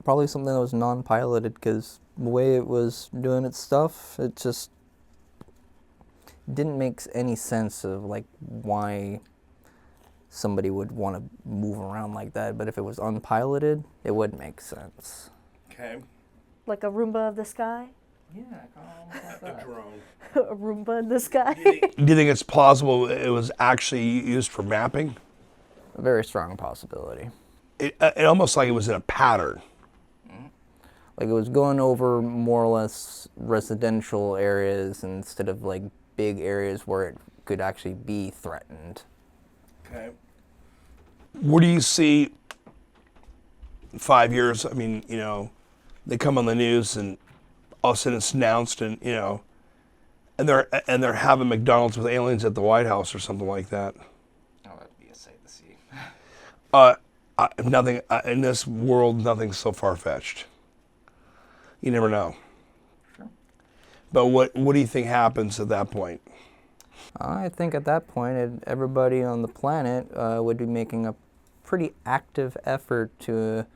Speaker 3: probably something that was non-piloted, because the way it was doing its stuff, it just didn't make any sense of like why somebody would want to move around like that. But if it was unpiloted, it would make sense.
Speaker 1: Okay.
Speaker 2: Like a Roomba of the sky?
Speaker 3: Yeah, like
Speaker 1: A drone.
Speaker 2: A Roomba in the sky?
Speaker 1: Do you think it's plausible it was actually used for mapping?
Speaker 3: A very strong possibility.
Speaker 1: It almost like it was in a pattern.
Speaker 3: Like it was going over more or less residential areas instead of like big areas where it could actually be threatened.
Speaker 1: Okay. Where do you see 5 years? I mean, they come on the news and all of a sudden it's announced, and and they're having McDonald's with aliens at the White House or something like that.
Speaker 3: Oh, that'd be a sight to see.
Speaker 1: Nothing in this world. Nothing's so far fetched. You never know.
Speaker 3: Sure.
Speaker 1: But what do you think happens at that point?
Speaker 3: I think at that point, everybody on the planet would be making a pretty active effort to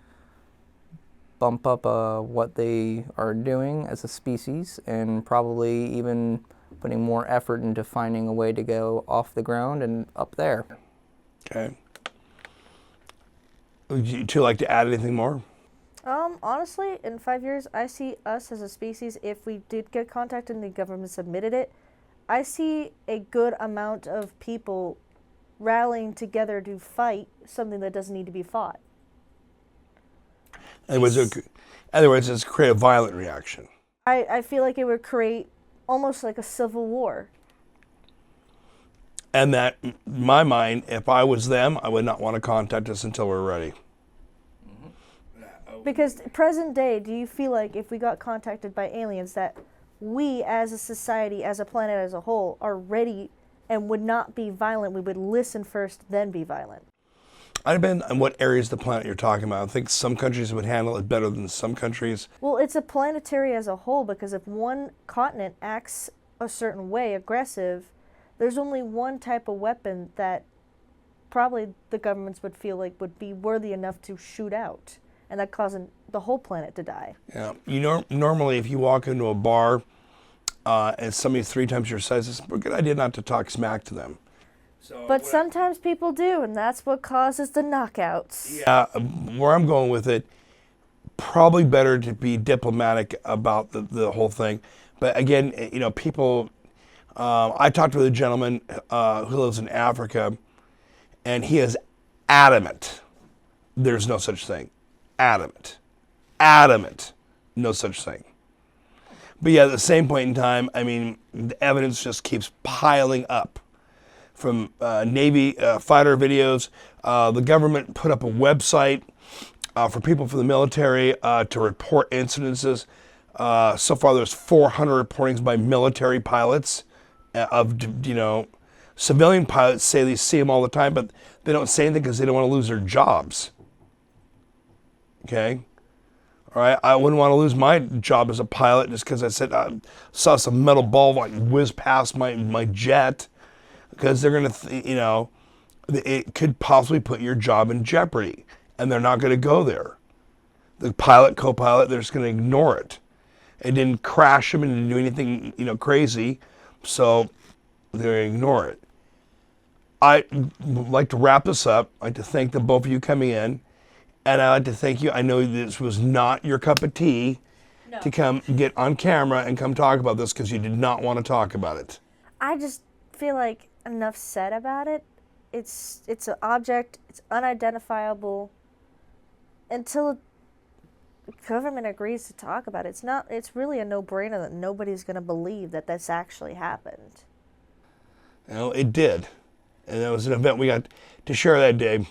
Speaker 3: bump up what they are doing as a species, and probably even putting more effort into finding a way to go off the ground and up there.
Speaker 1: Okay. Would you two like to add anything more?
Speaker 2: Honestly, in 5 years, I see us as a species, if we did get contact and the government submitted it, I see a good amount of people rallying together to fight something that doesn't need to be fought.
Speaker 1: In other words, it's create a violent reaction.
Speaker 2: I feel like it would create almost like a civil war.
Speaker 1: And that, in my mind, if I was them, I would not want to contact us until we're ready.
Speaker 2: Because present day, do you feel like if we got contacted by aliens that we as a society, as a planet as a whole, are ready and would not be violent? We would listen first, then be violent.
Speaker 1: I depend on what areas of the planet you're talking about. I think some countries would handle it better than some countries.
Speaker 2: Well, it's a planetary as a whole, because if one continent acts a certain way, aggressive, there's only one type of weapon that probably the governments would feel like would be worthy enough to shoot out, and that causing the whole planet to die.
Speaker 1: Yeah, normally if you walk into a bar and somebody's 3 times your size, it's a good idea not to talk smack to them.
Speaker 2: But sometimes people do, and that's what causes the knockouts.
Speaker 1: Yeah, where I'm going with it, probably better to be diplomatic about the whole thing. But again, people, I talked with a gentleman who lives in Africa, and he is adamant there's no such thing. Adamant. No such thing. But yeah, at the same point in time, I mean, the evidence just keeps piling up from Navy fighter videos. The government put up a website for people from the military to report incidences. So far, there's 400 reportings by military pilots of, you know, civilian pilots say they see them all the time, but they don't say anything because they don't want to lose their jobs. Okay? All right, I wouldn't want to lose my job as a pilot just because I said I saw some metal ball like whiz past my jet, because they're gonna, you know, it could possibly put your job in jeopardy, and they're not going to go there. The pilot, co-pilot, they're just going to ignore it. It didn't crash them and didn't do anything, you know, crazy, so they're going to ignore it. I would like to wrap this up. I'd like to thank the both of you coming in. And I'd like to thank you. I know this was not your cup of tea to come get on camera and come talk about this, because you did not want to talk about it.
Speaker 2: I just feel like enough said about it. It's an object. It's unidentifiable until the government agrees to talk about it. It's really a no-brainer that nobody's going to believe that this actually happened.
Speaker 1: Well, it did. And that was an event we got to share that day.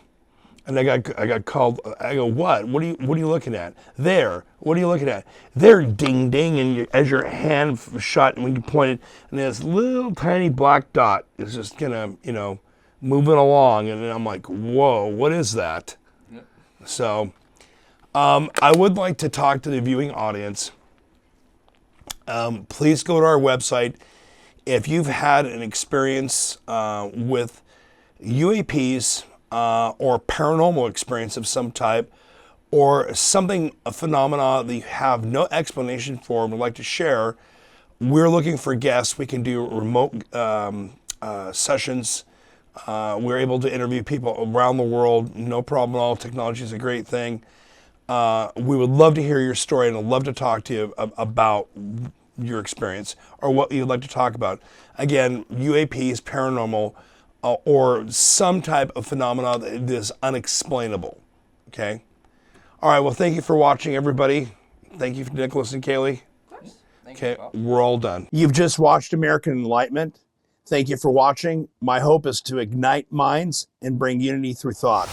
Speaker 1: And I got called. I go, what? What are you looking at? There. What are you looking at? There, ding, ding. And as your hand shut, and when you pointed, and this little tiny black dot is just gonna, you know, moving along. And I'm like, whoa, what is that? Yep. So, I would like to talk to the viewing audience. Please go to our website if you've had an experience with UAPs. Or paranormal experience of some type, or something, a phenomena that you have no explanation for and would like to share. We're looking for guests. We can do remote sessions. We're able to interview people around the world, no problem at all. Technology is a great thing. We would love to hear your story, and I'd love to talk to you about your experience or what you'd like to talk about. Again, UAPs, paranormal, or some type of phenomena that is unexplainable. Okay? All right, well, thank you for watching, everybody. Thank you, Nicholas and Kaylee.
Speaker 3: Of course.
Speaker 1: Okay, we're all done. You've just watched American Enlightenment. Thank you for watching. My hope is to ignite minds and bring unity through thought.